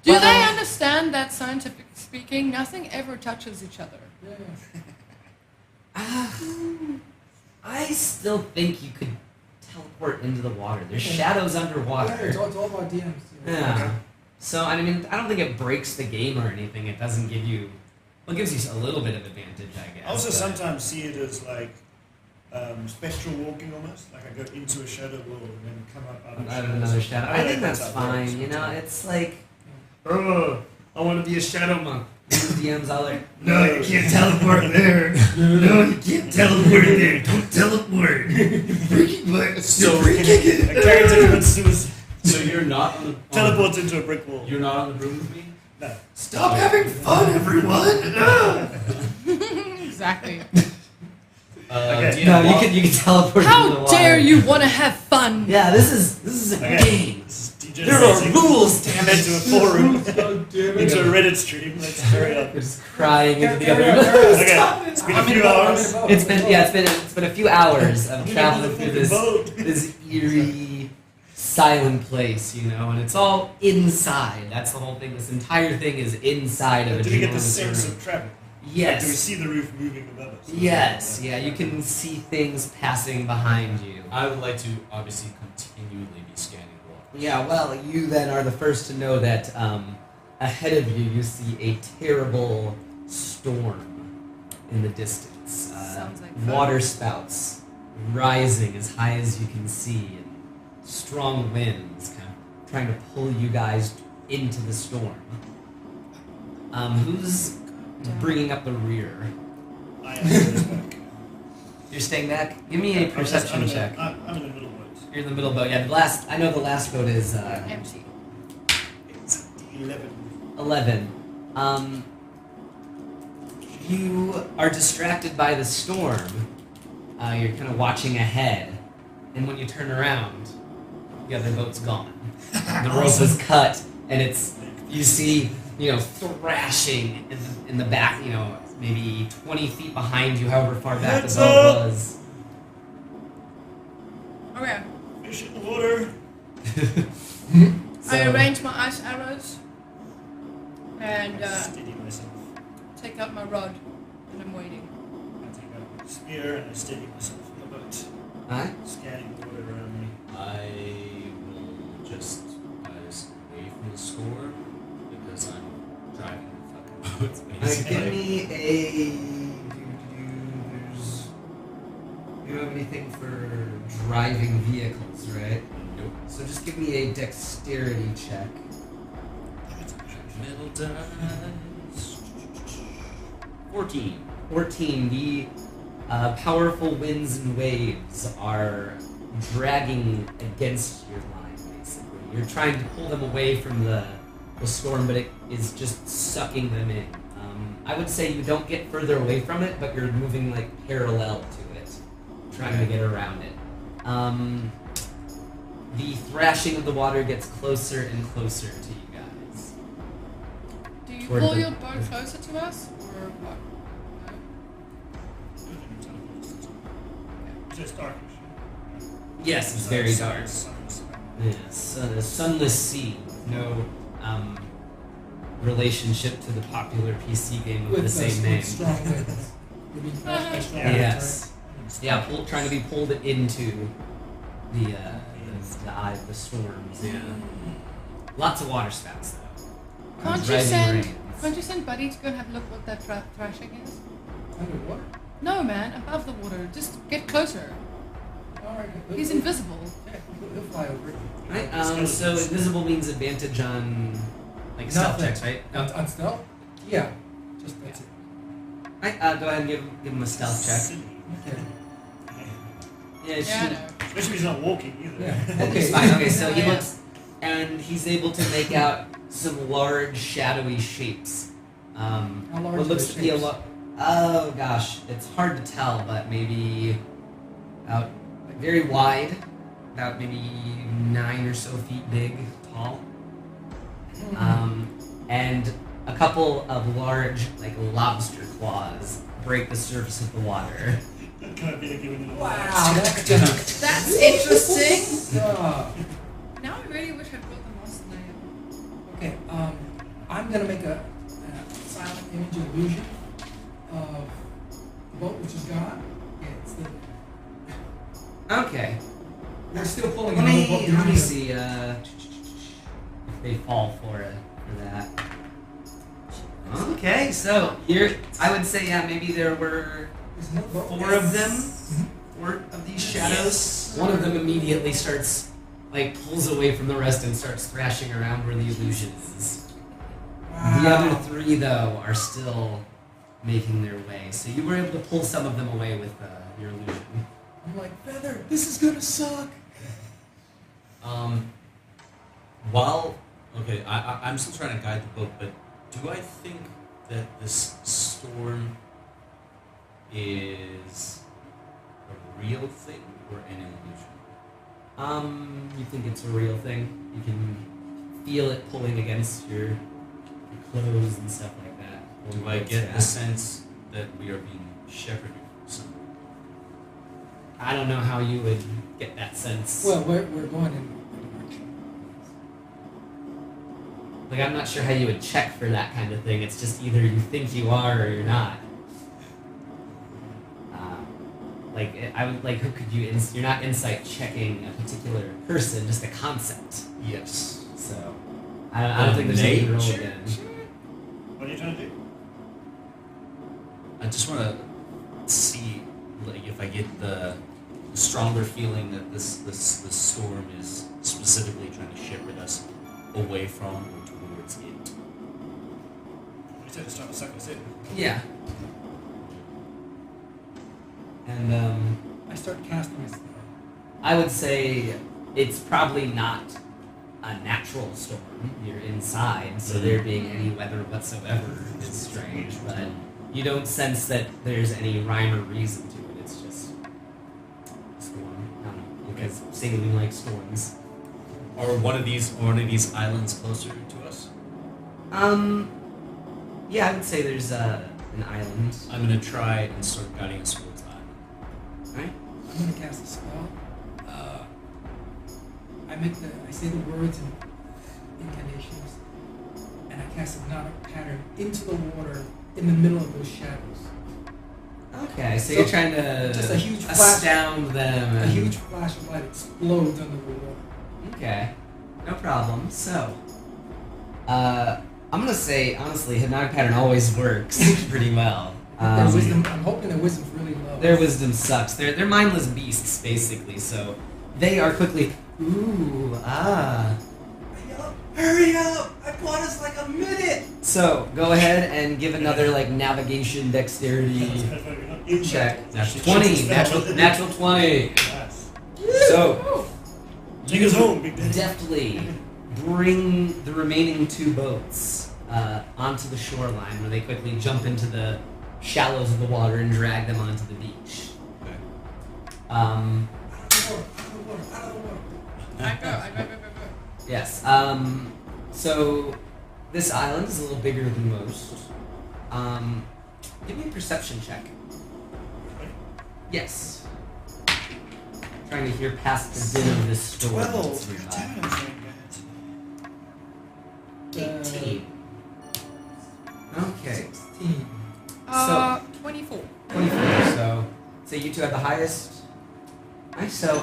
Do Well- they understand that, scientific speaking, nothing ever touches each other? Yeah. I still think you could teleport into the water. There's Okay. shadows Yeah, underwater. it's all about DMs. Yeah. So I mean, I don't think it breaks the game or anything. It doesn't give you. Well, it gives you a little bit of advantage, I guess. I also but- sometimes see it as like spectral walking almost. Like I go into a shadow world and then come up out of Out of shadows. another shadow. I like think that's how it fine. works You know, sometimes. it's like, oh, I want to be a shadow monk. The DM's all like, no, you can't teleport there. No, you can't teleport there. Don't teleport. Freaking butt. So a character commits suicide. So you're not on the Teleports into a brick wall. You're not on the broom with me. No. Stop having fun, everyone. Exactly. Okay. DM, No, while- you can teleport into the How water. dare you want to have fun? Yeah, this is a Okay. game. This is There are degenerating rules, damn into a it. forum, damn into a Reddit stream. Let's carry on. We're just crying into the Carry other on, carry on. room. Okay, it's been a few hours. It's been a few hours of traveling through this boat. this eerie, silent place, and it's all inside. That's the whole thing. This entire thing is inside of a Do we get the ginormous sense room. of travel? Yes. Like, do we see the roof moving above us? Yes, yeah, you can see things passing behind you. I would like to obviously continually be scanning the water. Yeah, well, you then are the first to know that ahead of you, you see a terrible storm in the distance. Sounds like fun. Water spouts rising as high as you can see, and strong winds kind of trying to pull you guys into the storm. Who's bringing up the rear? I am in this back. You're staying back? Give me a perception check. I'm in the middle boat. You're in the middle boat. Yeah, I know the last boat is Empty. It's 11. 11. You are distracted by the storm. You're kind of watching ahead, and when you turn around, the other boat's gone. The rope is cut, and you see, thrashing in the back, maybe 20 feet behind you, however far back the boat was. Okay. Fish in the water. So, I arrange my ice arrows and Steady myself. take out my rod, and I'm waiting. I take out my spear and I steady myself in the boat. Alright. Scanning the water around me. I will just guys away from the storm because I'm driving the fucking boats. Give me a. You don't have anything for driving vehicles, right? Nope. So just give me a dexterity check. Middle dice. 14. 14. The powerful winds and waves are dragging against your line, basically. You're trying to pull them away from the storm, but it is just sucking them in. I would say you don't get further away from it, but you're moving like parallel to it, trying to get around it. The thrashing of the water gets closer and closer to you guys. Do you Toward pull the- your boat closer to us, or what? It's just darkish. Yes, it's very dark. Sunless. Yes, a sunless sea. No relationship to the popular PC game of the same name. strong winds. You're being thrashed by strong winds, Yes. Yeah, trying to be pulled into the eye of the storms. Yeah. Lots of water spouts though. Can't you Rising send? rains. Can't you send Buddy to go and have a look what that thrashing is? right? Underwater? No, man, above the water. Just get closer. Alright. He's invisible. Yeah, he'll fly over it. Right. So invisible means advantage on like stealth Nothing. checks, right? Oh. On stealth? Yeah. Just that's it. Right. Go ahead and give him a stealth check. Silly. Okay. Yeah. Yeah, I know. Especially if he's not walking either. Yeah. Okay, fine. Okay, so he Yeah. looks, and he's able to make out some large, shadowy shapes. How large What are looks the to be a shapes? lot. Oh gosh, it's hard to tell, but maybe about very wide, about maybe 9 or so feet big, tall, and a couple of large, like lobster claws break the surface of the water. That kind of big given Wow, that's just... That's interesting. Stop. Now I really wish I'd built the monster layer. Okay, I'm gonna make a silent image illusion of the boat which is gone. Yeah, it's the... Okay, We're still pulling let another boat me behind us. see if they fall for that. Okay, so here I would say maybe there were There's another boat. 4 of them. Mhm. 4 of these shadows. One of them immediately starts, pulls away from the rest and starts thrashing around where the illusion is. Wow. The other 3, though, are still making their way. So you were able to pull some of them away with your illusion. I'm like, Feather, this is gonna suck. I'm still trying to guide the boat, but do I think that this storm is a real thing or an illusion? You think it's a real thing? You can feel it pulling against your clothes and stuff like that. Do I get the sense that we are being shepherded somewhere? I don't know how you would get that sense. Well, we're going in a direction. I'm not sure how you would check for that kind of thing. It's just either you think you are or you're not. Who could you? You're not insight checking a particular person, just a concept. Yes. So, I don't think there's any roll Nature again. What are you trying to do? I just want to see if I get the stronger feeling that this storm is specifically trying to shepherd us away from or towards it. You said it's trying to suck us in. Yeah. And I start casting a spell. I would say it's probably not a natural storm. You're inside, so there being any weather whatsoever is strange, but you don't sense that there's any rhyme or reason to it. It's just a storm. I don't know. You guys singing like storms. Are one of these islands closer to us? Yeah, I would say there's an island. I'm gonna try and start guiding us towards the island. Right? I'm gonna cast a spell. I say the words and incantations, and I cast a hypnotic pattern into the water in the middle of those shadows. Okay, so So, you're trying to just a huge flash- astound them. A and- huge flash of light explodes under the water. Okay, no problem. So, I'm gonna say honestly, hypnotic pattern always works pretty well. Their wisdom. I'm hoping their wisdom's really low. Their wisdom sucks. They're mindless beasts basically. So they are quickly. Ooh, hurry up! I bought us like a minute. So go ahead and give another like navigation dexterity check. Natural 20, natural 20. Nice. So Take us home, Big Daddy. deftly bring the remaining two boats onto the shoreline, where they quickly jump into the shallows of the water and drag them onto the beach. Okay. Out of the water. I go. Yes. So this island is a little bigger than most. Give me a perception check. Yes. Trying to hear past the din of this storm. 12. that's Damn, nearby. it's like 18. Okay. 16. 24. 24. So you two have the highest. Nice. So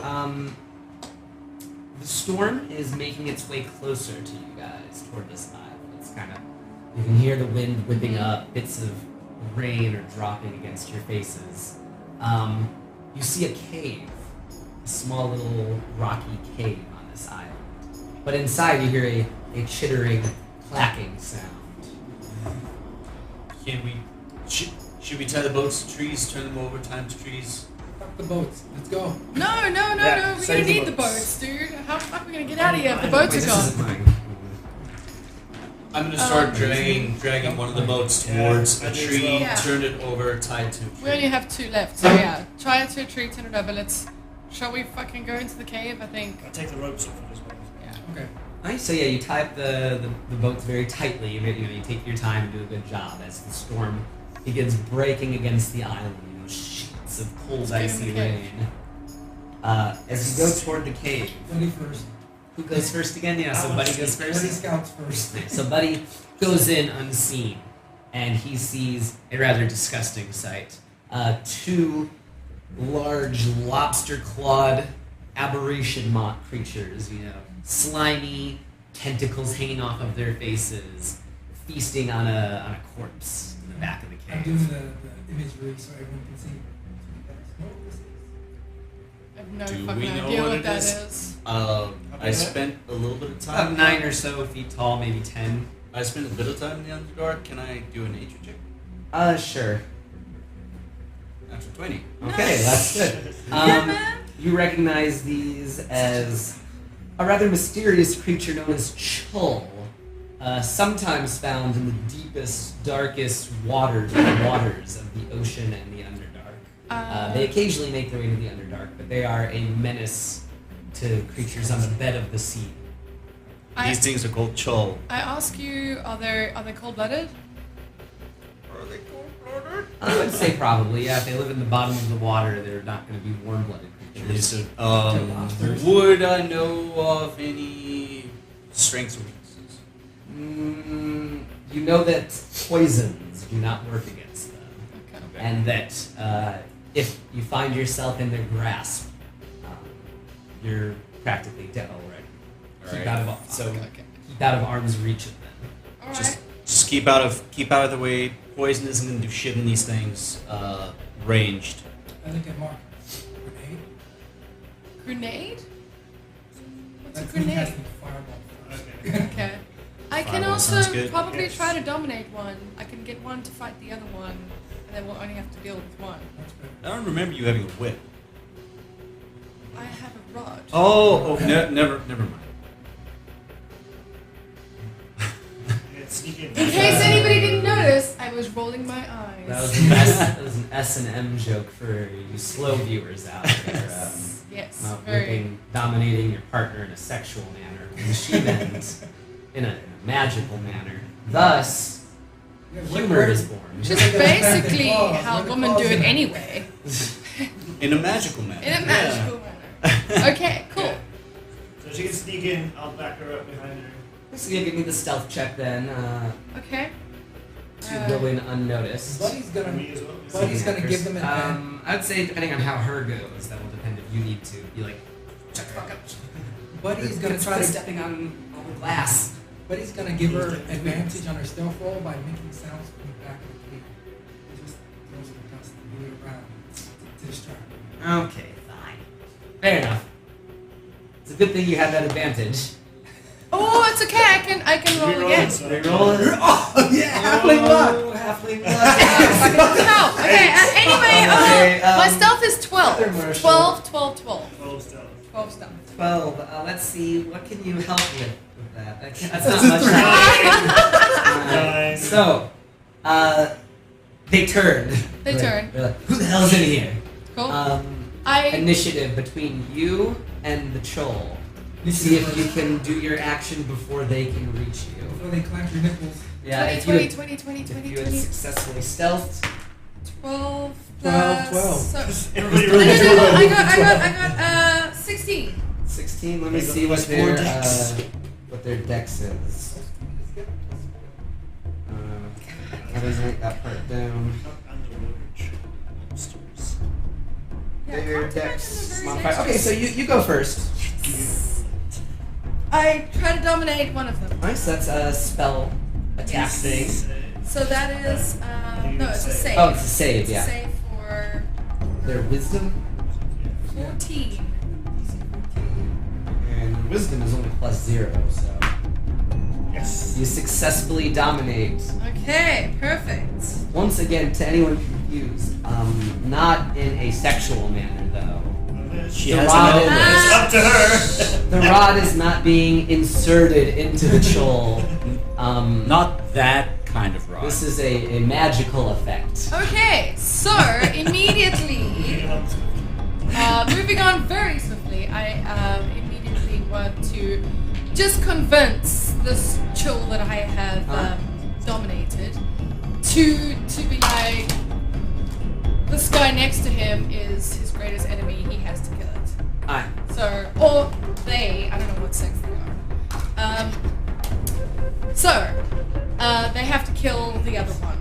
the storm is making its way closer to you guys toward this island. It's kind of, you can hear the wind whipping up, bits of rain are dropping against your faces. You see a cave, a small little rocky cave on this island. But inside you hear a chittering, clacking sound. Can we? Should we tie the boats to trees? Turn them over, tie them to trees? Fuck the boats. Let's go. No. Yeah, We're gonna save the need the boats. boats, dude. How the fuck are we gonna get out of here if the Wait, boats Wait, are this gone? isn't mine. I'm gonna start dragging one of the boats Yeah, towards I a do as tree, well. Yeah. turn it over, tie it to a tree. We only have 2 left, so yeah. Try it to a tree, turn it over. Shall we fucking go into the cave? I think. I'll take the ropes off it as well. Yeah. Okay. Nice. So yeah, you tie up the boats very tightly. You take your time and do a good job as the storm begins breaking against the island. Sheets of cold, Let's get in icy the cave. rain. As you go toward the cave, Buddy first. who goes first again? Yeah, so Buddy goes Buddy first. scouts first. So Buddy goes in unseen, and he sees a rather disgusting sight. 2 large lobster-clawed aberration mock creatures, slimy tentacles hanging off of their faces, feasting on a corpse in the back of the I'm cave. doing the imagery so everyone can see. I have no Do fucking we know idea what what it that is? is. I spent a little bit of time. About 9 or so feet tall, maybe 10. I spent a bit of time in the Underdark. Can I do a nature check? Sure. Natural 20. Okay, that's good. Yeah, man. You recognize these as a rather mysterious creature known as Chull, sometimes found in the deepest, darkest waters of the ocean and the Underdark. They occasionally make their way to the Underdark, but they are a menace to creatures on the bed of the sea. These things are called Chol. I ask you, are they cold-blooded? Are they cold-blooded? I would say probably, yeah. If they live in the bottom of the water, they're not going to be warm-blooded creatures. lobsters. Would I know of any strengths or weaknesses? You know that poisons do not work against them. Okay. And that if you find yourself in their grasp, you're practically dead already. Keep out of keep out of arm's reach of them. Alright. Just keep out of the way. Poison isn't gonna do shit in these things. Ranged. I look at Mark. Grenade? Grenade? What's a That's me grenade? casting fireball first. Okay. Okay. I can Firewall also sounds good. probably Yes. try to dominate one. I can get one to fight the other one, and then we'll only have to deal with one. That's good. I don't remember you having a whip. I have a rod. Oh, never mind. Yeah, sneak in. In case anybody didn't notice, I was rolling my eyes. That was an S&M joke for you slow viewers out there. Yes, About very. dominating your partner in a sexual manner, and she meant in a magical manner. Thus, Yeah, humor is born. Which is basically Oh, how Metacles women do it and- anyway. In a magical manner. In a magical manner. Okay, cool. So she can sneak in. I'll back her up behind her. So you give me the stealth check then Okay. to go in unnoticed. Buddy's gonna, Me as well. Buddy's gonna give them advantage. I'd say depending on how her goes, that will depend if you need to be like, shut the fuck up. Buddy's gonna try to. stepping on the glass. Buddy's gonna give her advantage on her stealth roll by making sounds from the back of the cave. Just throw some dust and move it around to distract her. Okay, fine. Fair enough. It's a good thing you have that advantage. Oh, it's okay. I can roll Reroll again. it, so- Reroll it. Oh yeah, halfling luck. Halfling No. Okay. Anyway, Okay, my stealth is 12. Other Marshall. 12, 12, 12. 12 stealth. 12 stealth. 12. Let's see. What can you help with that? That's That's not a much. Nine. So, they turned. They turned. They're like, who the hell's in here? Cool. I initiative between you and the Chol. See if you can do your action before they can reach you. Before they clamp your nipples. Yeah, 20, if you 20, had, 20, 20, if 20, you had 20. successfully stealthed, 12 12, plus... 12. So, Everybody no, really no, no, do I got 16. 16. Let me They got see what plus their 4 dex. what their dex is. How does make that part down? Underwater monsters. Yeah, Their can't dex imagine modifier. Okay, so you go first. I try to dominate one of them. Nice. That's a spell attack Yes. thing. So that is... no, it's a save. Oh, it's a save. It's a Yeah. save for Their wisdom 14. and wisdom is only +0, so Yes. you successfully dominate. Okay, perfect. Once again, to anyone confused, not in a sexual manner though. She The has rod an is- elbow. It's up to her. The rod is not being inserted into the chol. Not that kind of rod. This is a magical effect. Okay, so immediately, moving on very swiftly, I immediately want to just convince this chill that I have dominated to be like, this guy next to him is his greatest enemy, he has to kill it. Aye. So, or they, I don't know what sex they are. They have to kill the other one.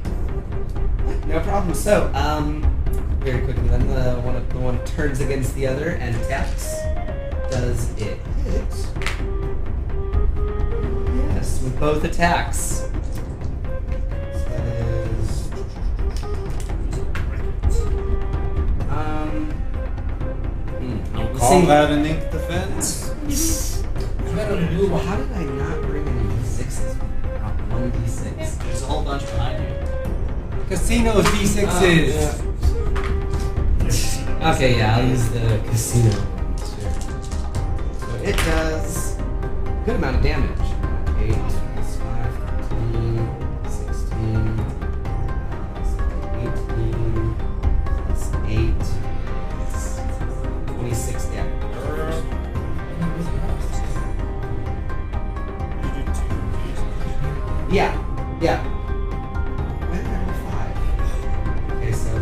No problem. So, very quickly then, the one turns against the other and attacks. Does it hit? Yes, with both attacks. So that is Don't you call see- that an ink defense. Better than blue Well, one. how did I not bring any d6s? One d6. There's a whole bunch behind you. Casino D6s. Yeah. Okay, yeah, I'll use the casino one. Sure. So it does a good amount of damage. 8 plus 5, 13, 16, plus 18, plus 8, 26 damage. Yeah, yeah. Why did I roll 5? Okay, so I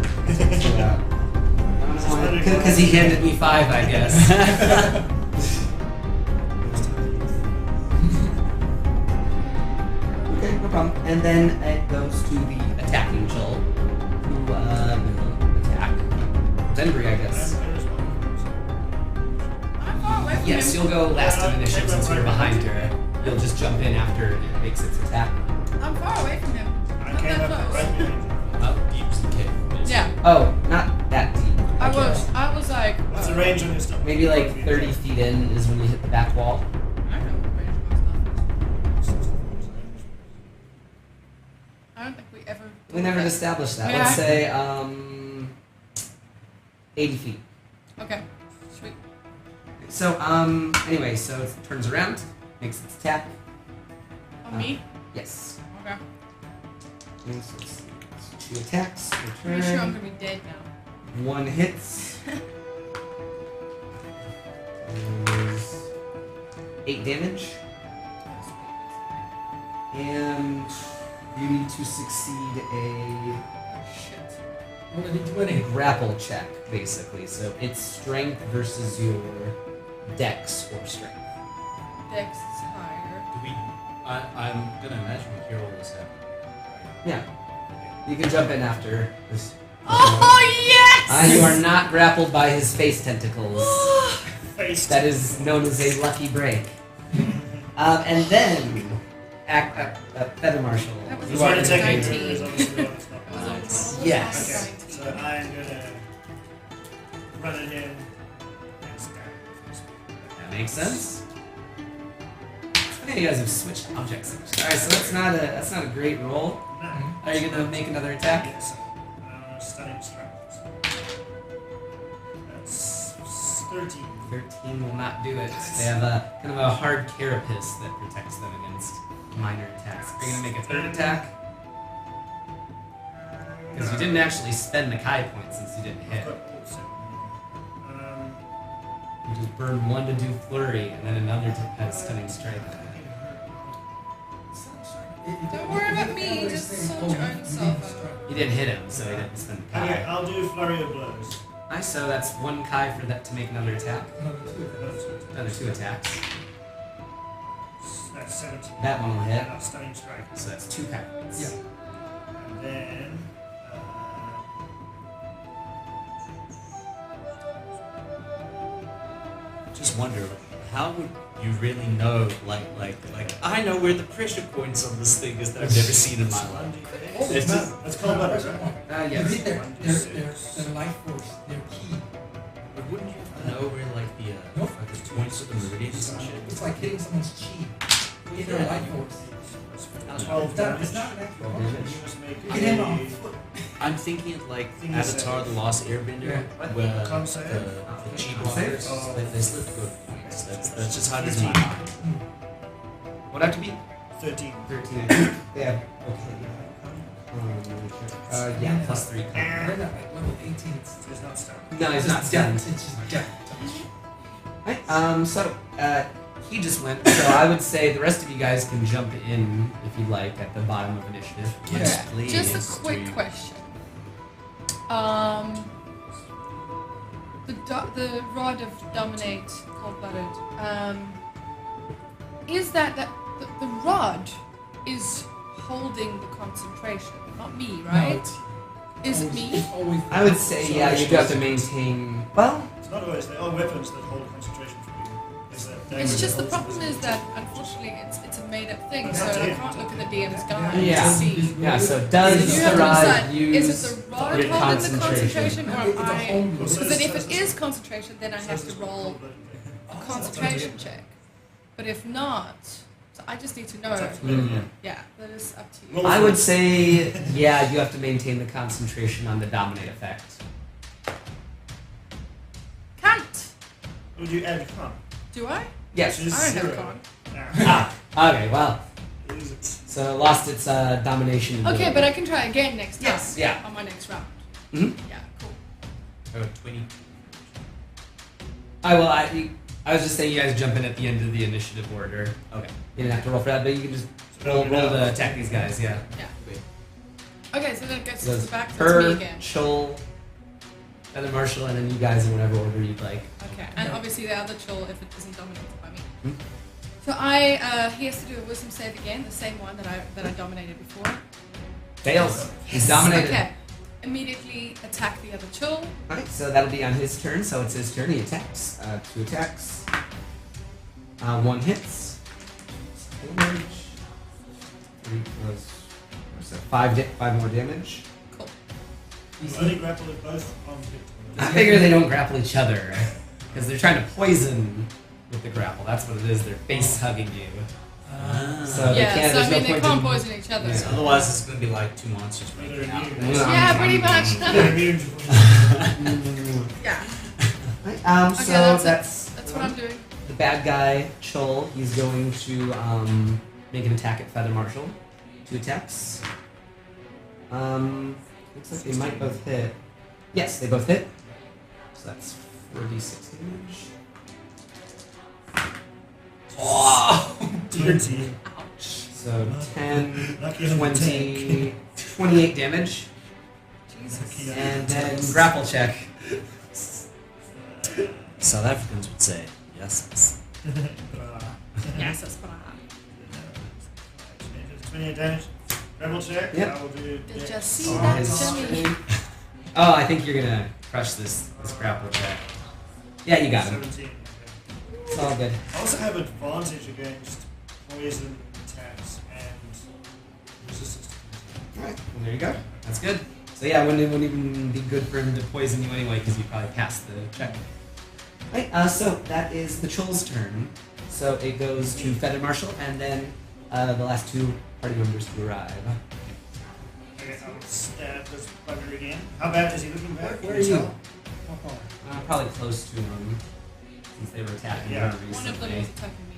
don't know, because he handed me 5, I guess. Okay, no problem. And then it goes to the attacking Joel, who will attack Zenbri, I guess. I'm far away from Yes, him. you'll go last in initiative since you're behind her. You'll just jump in after it makes its attack. I'm far away from him. I Not came that up close. right behind you. How deep's the cave? Yeah, Oh, not that deep. I Okay. was like, What's the range on your stuff? Maybe like 30 feet in is when you hit the back wall. I don't know what range my stuff is. I don't think we ever. We never established that. Yeah. Let's say 80 feet. Okay, sweet. So anyway, so it turns around, makes its attack. On me? Yes. Okay. And so let's see. It's 2 attacks. Pretty sure I'm Return. gonna be dead now. 1 hits. Is 8 damage. And you need to succeed a Shit. Roll a d20. grapple check, basically. So it's strength versus your dex or strength. Dex is higher. Do we? I'm gonna imagine we hear all this happen. Right? Yeah. You can jump in after this. Oh yes! You are not grappled by his face tentacles. Face. That is known as a lucky break. And then, Feather Marshal. That was You He's are already taking 19. her, is obviously not. That was a roll. Yes. Okay, so I'm gonna run it in and stab. That makes sense. It's funny you guys have switched objects. Alright, so that's not a great roll. No. Are you gonna make another attack? Yes. Stunning strike. That's 13. 13 will not do it. They have a kind of a hard carapace that protects them against minor attacks. Are you gonna make a third attack? Because you didn't actually spend the Kai point since you didn't hit. You just burn 1 to do flurry and then another to have stunning strike. Don't worry about me, just sort your own self out. You didn't hit him, so he didn't spend the Okay, Kai. I'll do flurry of blows. Nice, so that's 1 Kai for that to make another attack. Another 2 attacks. That's 17. That one will hit. And that's stunning strike. So that's 2 Kai points. Yeah. And then. Just wonder, how would you really know? Like, I know where the pressure points on this thing is that I've never seen in my life. It's just, That's called butters, right? Yes. Their life force, their key. but wouldn't you have to know where like the points of the meridians and shit? It's like hitting someone's chi. With their life force. 12 damage. It's not an actual Well, damage. You must make You hit him on the a. foot. I'm thinking of like Thing is, Avatar: The Lost Airbender, Yeah. where Con save? the chi blockers, Oh. they slip good points. That's just how it is in my mind. What have to be? 13. 13. Yeah. Okay. Yeah, plus 3 Kai. They're not like level 18. It's So it's not stunned. No, he's not just stunned. death. It's just death touch. Right, so he just went. So I would say the rest of you guys can jump in if you like at the bottom of initiative. Yes, Yeah. please. Just a quick question. The rod of dominate, cold-blooded. Is that the rod is holding the concentration, not me, right? No, it's Is it always- me? It's always I would say, yeah, you do have to maintain. Well, It's not always. There are weapons that hold concentration for you. Is that It's just the holds problem is that unfortunately it's a made up thing, But so that's I it. can't look at the DM's guide Yeah. to see. yeah. So does You the have to rod decide, use is it the rod your holding the concentration, or It's a am I? home So Because then if it's- it is concentration, then I have to roll a concentration check. But if not, so I just need to know. Mm. Yeah, that is up to you. Roll. I would say, yeah, you have to maintain the concentration on the dominate effect. Can't. Would you add con? Do I? Yes. Which is I don't have 0. con. Nah. Okay. Well, Use it. so it lost its domination. Okay, ability. but I can try again next time. Yes, yeah. On my next round. Mhm. Yeah, cool. Oh, 20. I was just saying you guys jump in at the end of the initiative order. Okay. You didn't have to roll for that, but you can just So roll now- to attack these guys. Yeah. Yeah. Wait. Okay, so then it gets So it's back to her, me again. Chul, and then Marshall, and then you guys in whatever order you'd like. Okay, and obviously the other chill if it isn't dominated by me. Hmm? So he has to do a wisdom save again, the same one that I dominated before. Fails. He's dominated. Okay. Immediately attack the other chill. Alright, so that'll be on his turn. So it's his turn. He attacks. 2 attacks. 1 hits. Damage. 3 plus. So 5 more damage. Cool. You only grapple with both arms. I figure they don't grapple each other because they're trying to poison with the grapple. That's what it is. They're face hugging you. So they Yeah, can't. so I There's no mean, they point can't in- poison each other. Yeah. So. Otherwise, it's going to be like two monsters making out. Yeah, pretty much. They're immune to Yeah. Right, Okay, so that's what I'm doing. the bad guy, Chul. He's going to make an attack at Feather Marshal. 2 attacks. Looks like they might both hit. Yes, they both hit. So that's 4d6 damage. Oh! 20. So 10, Lucky on the 20, 28 damage. Jesus. And then grapple check. South Africans would say, yes. Yes, that's what I 28 damage. Rebel check. Yep. I will do. Did dex. you see Oh, that, his Jimmy? strength. Oh, I think you're gonna crush this grapple check. Yeah, you got him. 17. Okay. It's all good. I also have advantage against poison attacks and resistance. Alright, well, there you go. That's good. So yeah, it wouldn't even be good for him to poison you anyway because you probably passed the check. Right, so that is the Chul's turn. So it goes to Feather Marshal and then the last 2 party members to arrive. Okay, I'll stab this bugger again. How bad is he looking back? Where Can are you? tell? How far? Probably close to him since they were attacking Yeah. her One of them recently. is attacking me.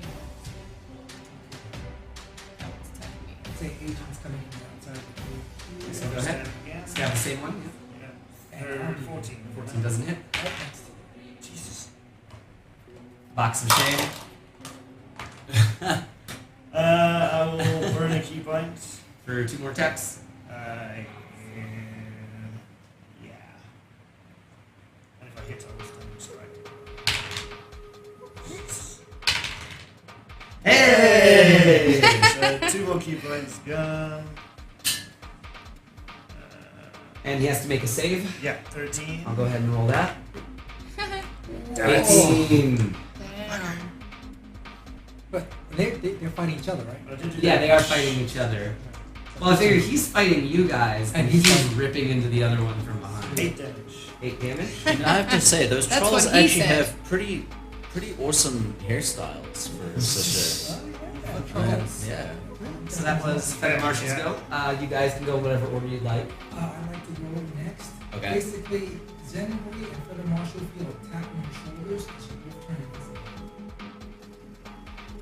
That one's attacking me. I'd say agents coming from the outside of the cave. So I'll go ahead. stab again. Stab the same one. Yeah. Or 14. 14 doesn't hit. Right next to you. Jesus. Box of shame. I will burn a key point. For 2 more attacks. Yeah. And if I hit, I will stun strike. Hey! So 2 more key points gone. And he has to make a save. Yeah, 13. I'll go ahead and roll that. Damn it. 18. Damn. But they're fighting each other, right? I did do Yeah, that. they are fighting each other. Well, I figured he's fighting you guys, and he's just ripping into the other one from behind. 8 damage. 8 damage? And I have to say, those That's trolls what he actually said. have pretty awesome hairstyles for such yeah. So that was Feather Marshal's go. You guys can go whatever order you'd like. I'd like to go next. Okay. Basically, Zenbury and Feather Marshal feel attack on the shoulders and she both turn invisible.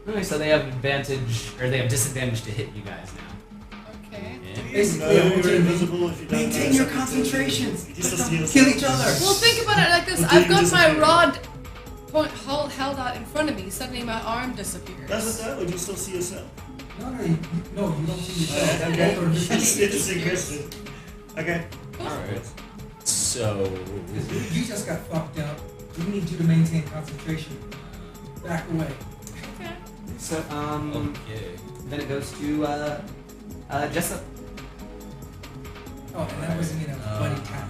Okay, so they have advantage, or they have disadvantage to hit you guys now. Okay. Yeah. Do you Basically, I know want you you're to invisible if you don't maintain know your something? concentration. You just don't steal Kill each something. other. Well, think about it like this. Well, I've you got my disappear. rod held out in front of me. Suddenly, my arm disappears. Does it though, or do you still see yourself? No, you don't see yourself. Okay. Both are invisible. It's interesting question. Okay. Alright. So You just got fucked up. We need you to maintain concentration. Back away. Okay. So, okay. then it goes to, Jessup. Oh, and that wasn't a buddy tap.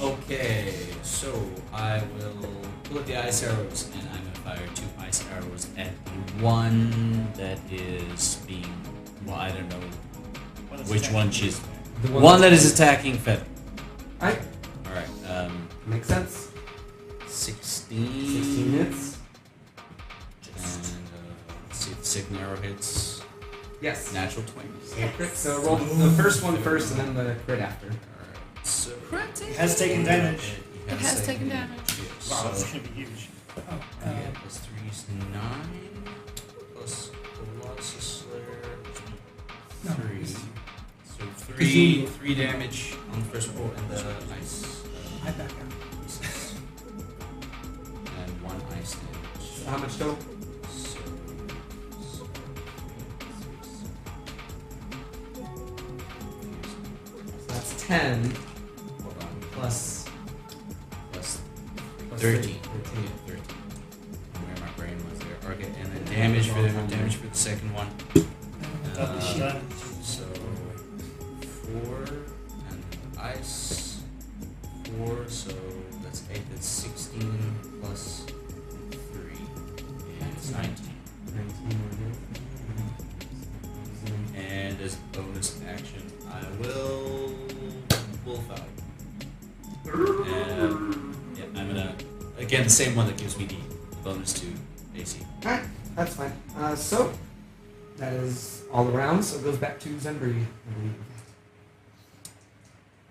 Okay, so I will pull up the ice arrows and I'm gonna fire 2 ice arrows at the one that is being, well, I don't know which one she's, The one that is attacking Feather. Alright, Alright, makes sense. 16. 16 hits. And let's see if the second arrow hits. Yes. Natural 20. So roll the first one first and then the crit after. Alright, so It has taken damage. It has taken damage. Wow, that's So, gonna be huge. Oh, yeah, plus 3 is 9. Plus Colossus Slayer. no. 3. So you- 3 damage on the first roll and the ice. I back out. And 1 ice damage. So how much total? So, That's 10 hold on. plus, Plus plus 13. 13. Yeah, 13. Where my brain was there. Okay, and then damage for the second one. Double stun. So 4 and ice 4, so that's 8. That's 16 plus 3 is 19. 19 more hits. And as a bonus action, I will wolf out. And yeah, I'm Again, the same one that gives me the bonus to AC. Alright, that's fine. So, that is all around, so it goes back to Zenbury, I believe.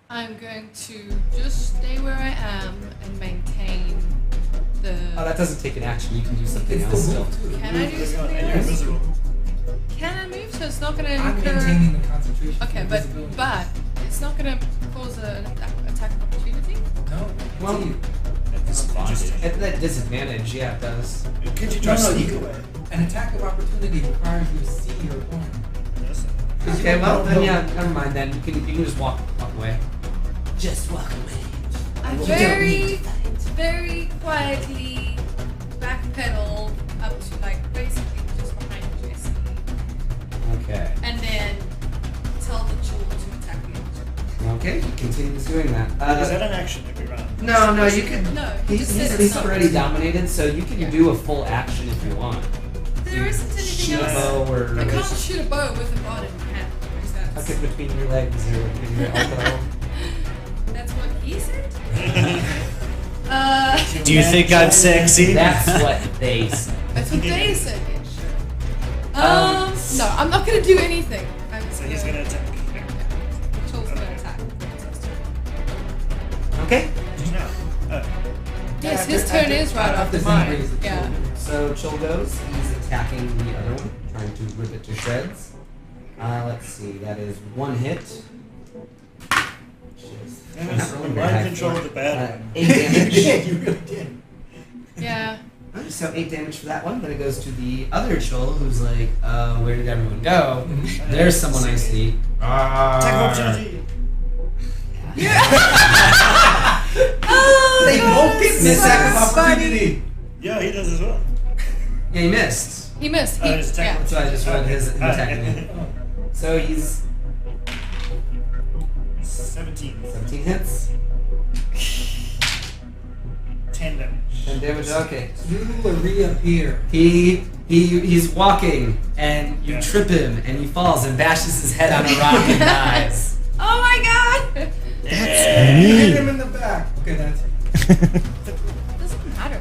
I'm going to just stay where I am and maintain the. Oh, that doesn't take an action. You can do something It's else the still. wolf too. Can I do something And you're else? invisible. Can I move? So it's not going to I'm incur. maintaining the concentration. Okay, for but visibility. it's not going to cause an attack of opportunity. No. Well, see, At disadvantage. At that disadvantage, yeah, it does. Could you try No, sneak you- away? an attack of opportunity requires you to see your opponent. Yes. 'Cause you Okay, well, don't then know- yeah, never mind then. You can just walk away. Just walk away. I You don't very, need to fight. very quietly backpedal up to like basically just behind Jesse, Okay. and then tell the jewel to attack the engine. Okay, he continues doing that. Is that an action every round? No, you can. No, he just said it's He's not. already dominated, so you can Yeah. do a full action if you want. There isn't anything Shoot a else. bow or I can't shoot a bow with a bow in my hand. because tuck That's, it between your legs or between your elbow. that's what he said. Do you think I'm That's what they said. That's what they said. Yeah, sure. Um, No, I'm not gonna do anything. I'm So he's gonna attack. Chill's gonna attack. Okay. No. Yes, his turn is right after mine. Yeah. So Chill goes. He's attacking the other one, trying to rip it to shreds. Let's see. That is one hit. Damn it, Not rolling very mind high control for- the bad one. 8 damage. Yeah, you really did. Yeah. So 8 damage for that one. Then it goes to the other Chol, who's like, where did everyone go? There's someone I see. Attack of opportunity. Oh, They both get Miss attack of opportunity. Yeah, he does as well. Yeah, he missed. He missed. Oh, his attack Yeah. So I just rolled his Okay. attack. So he's 17. 17 hits, 10 damage. 10 damage. Okay. You will reappear. He's walking, and you Yeah. trip him, and he falls and bashes his head on a rock and dies. Oh my god! Hit him in the back. Okay, that's. Doesn't matter.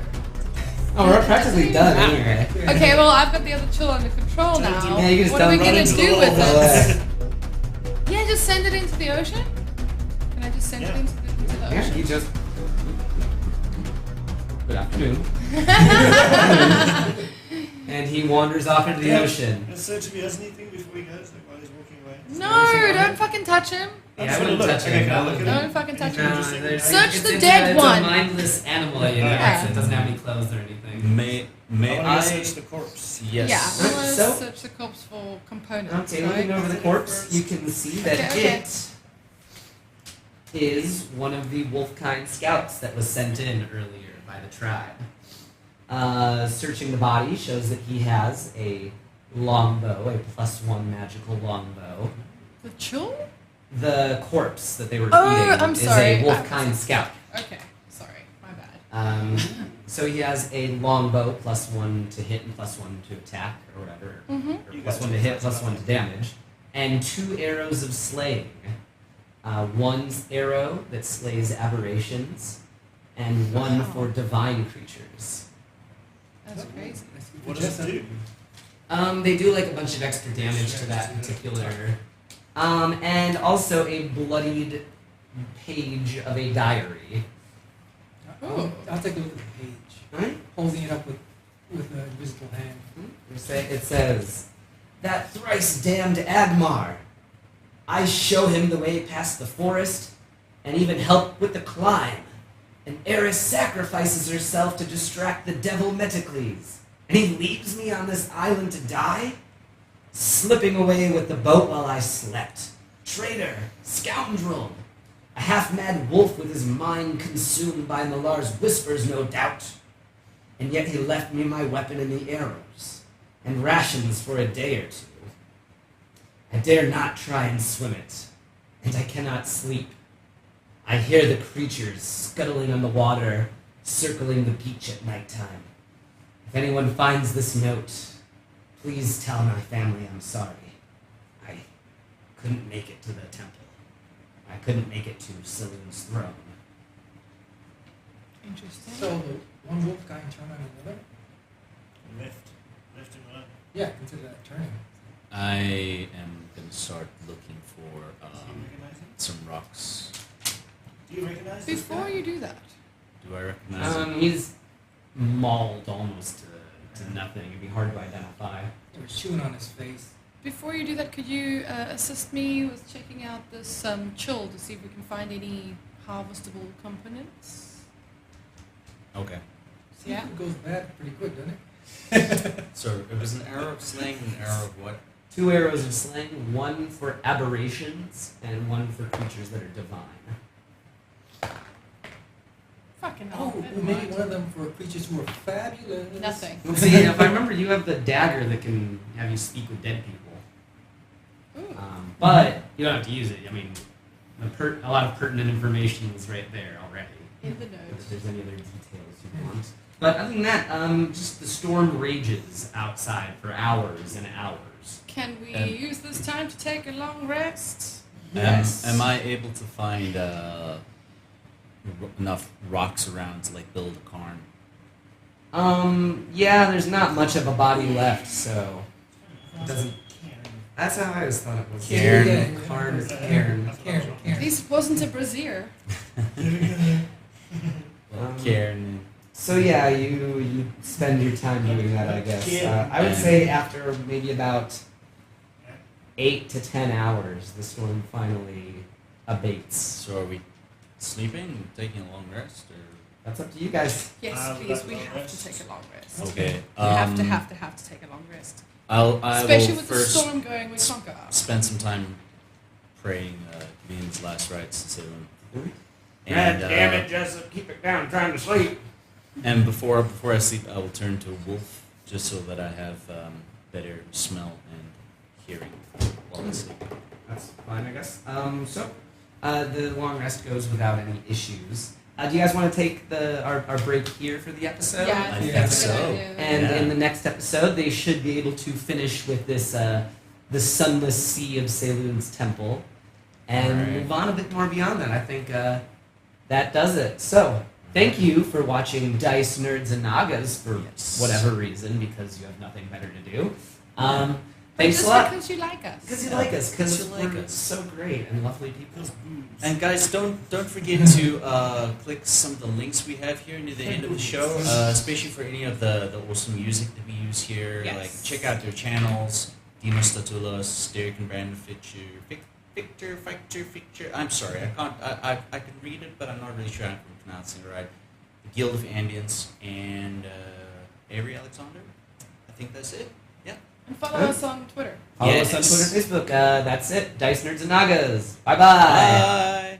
Oh, we're practically done anyway. Okay, well I've got the other chill under control now. Yeah, you can just What are we dump gonna it into do the with wall. it? Yeah, just send it into the ocean. Can I just send it Yeah. into the Yeah, ocean? he just. Good afternoon. And he wanders off into the ocean. Let's search if he has anything before he goes, like while he's walking away. No, don't fucking touch him. I'm Yeah, just I gonna wouldn't look. touch Okay, him. can I look at him? Don't fucking touch No, him. interesting. Search the it's dead it's one. a mindless animal, you know. Yeah. It doesn't have any clothes or anything. May I want I? to search the corpse. Yes. Yeah, we want to So- search the corpse for components. Okay, right? looking over the corpse, you can see that Okay. it is one of the Wolfkind scouts that was sent in earlier by the tribe. Searching the body shows that he has a longbow, a +1 magical longbow. The chill? The corpse that they were Oh, eating I'm is sorry. a Wolfkind scout. Okay, sorry, my bad. So he has a longbow, +1 to hit and +1 to attack, or whatever. Mm-hmm. Or +1 to hit, +1 to damage. And 2 arrows of slaying. One arrow that slays aberrations, and one Wow. for divine creatures. That's crazy. What does it do? They do like a bunch of extra damage to that particular. And also a bloodied page of a diary. I'll take a look at the page. Right? Holding it up with an invisible hand. It says, "That thrice damned Agmar. I show him the way past the forest, and even help with the climb. And Eris sacrifices herself to distract the devil Metacles, and he leaves me on this island to die? Slipping away with the boat while I slept. Traitor, scoundrel, a half-mad wolf with his mind consumed by Malar's whispers, no doubt. And yet he left me my weapon and the arrows, and rations for a day or two. I dare not try and swim it, and I cannot sleep. I hear the creatures scuttling on the water, circling the beach at nighttime. If anyone finds this note, please tell my family I'm sorry. I couldn't make it to the temple. I couldn't make it to Saloon's throne." Interesting. So the one wolf guy can turn on another? Left and right. Yeah, consider that turning. I am gonna start looking for Do you recognize him? some rocks. Do you recognize this Before guy? you do that, Do I recognize him? He's mauled almost to nothing. It'd be hard to identify. They were chewing on his face. before you do that, could you assist me with checking out this chill to see if we can find any harvestable components? Okay. See, Yeah. it goes bad pretty quick, doesn't it? So it was an arrow of slaying and an arrow of what? 2 arrows of slaying, 1 for aberrations, and 1 for creatures that are divine. Fucking Oh, hell. well, never maybe mind. one of them for creatures who are fabulous. Nothing. Well, see, if I remember, you have the dagger that can have you speak with dead people. Ooh. But you don't have to use it. I mean, a lot of pertinent information is right there already. In the If note. there's any other details you want. But other than that, just the storm rages outside for hours and hours. Can we Um, use this time to take a long rest? Yes. Am I able to find enough rocks around to like build a cairn? Yeah, there's not much of a body left, so it doesn't. That's how I always thought it was. Cairn. Yeah. Cairn or cairn. Karen, At least it wasn't a brazier. Cairn. So yeah, you spend your time doing that, I guess. I would And- say after maybe about 8 to 10 hours, the storm finally abates. So are we sleeping, taking a long rest, or? That's up to you guys. Yes, please. that's We long have rest. to take a long rest. Okay. We have to take a long rest. I Especially will with the first storm going with Conquer. spend some time praying, giving his last rites to Salem. God damn it, Jessup, keep it down, I'm trying to sleep. And before I sleep, I will turn to Wolf, just so that I have better smell and hearing while I sleep. That's fine, I guess. The long rest goes without any issues. Do you guys want to take our break here for the episode? Yeah, I I think think that's a good so. idea. And Yeah. in the next episode, they should be able to finish with this the sunless sea of Saloon's temple, and Alright. move on a bit more beyond that. I think that does it. So, thank you for watching Dice Nerds and Nagas for Yes. whatever reason, because you have nothing better to do. But Thanks just a lot. because you like us. Because you Yeah, like us, because because you like we're us. so great and lovely people. Those boobs. And guys, don't forget to click some of the links we have here near the end of the show, especially for any of the awesome music that we use here. Yes. Like check out their channels: Dinos Statulos, Derek and Brandon Fictor. I'm sorry, I can't. I can read it, but I'm not really sure I'm pronouncing it right. The Guild of Ambience and Avery Alexander. I think that's it. Yeah. And follow us on Twitter. Follow us on Twitter, Facebook. That's it. Dice Nerds and Nagas. Bye-bye. Bye.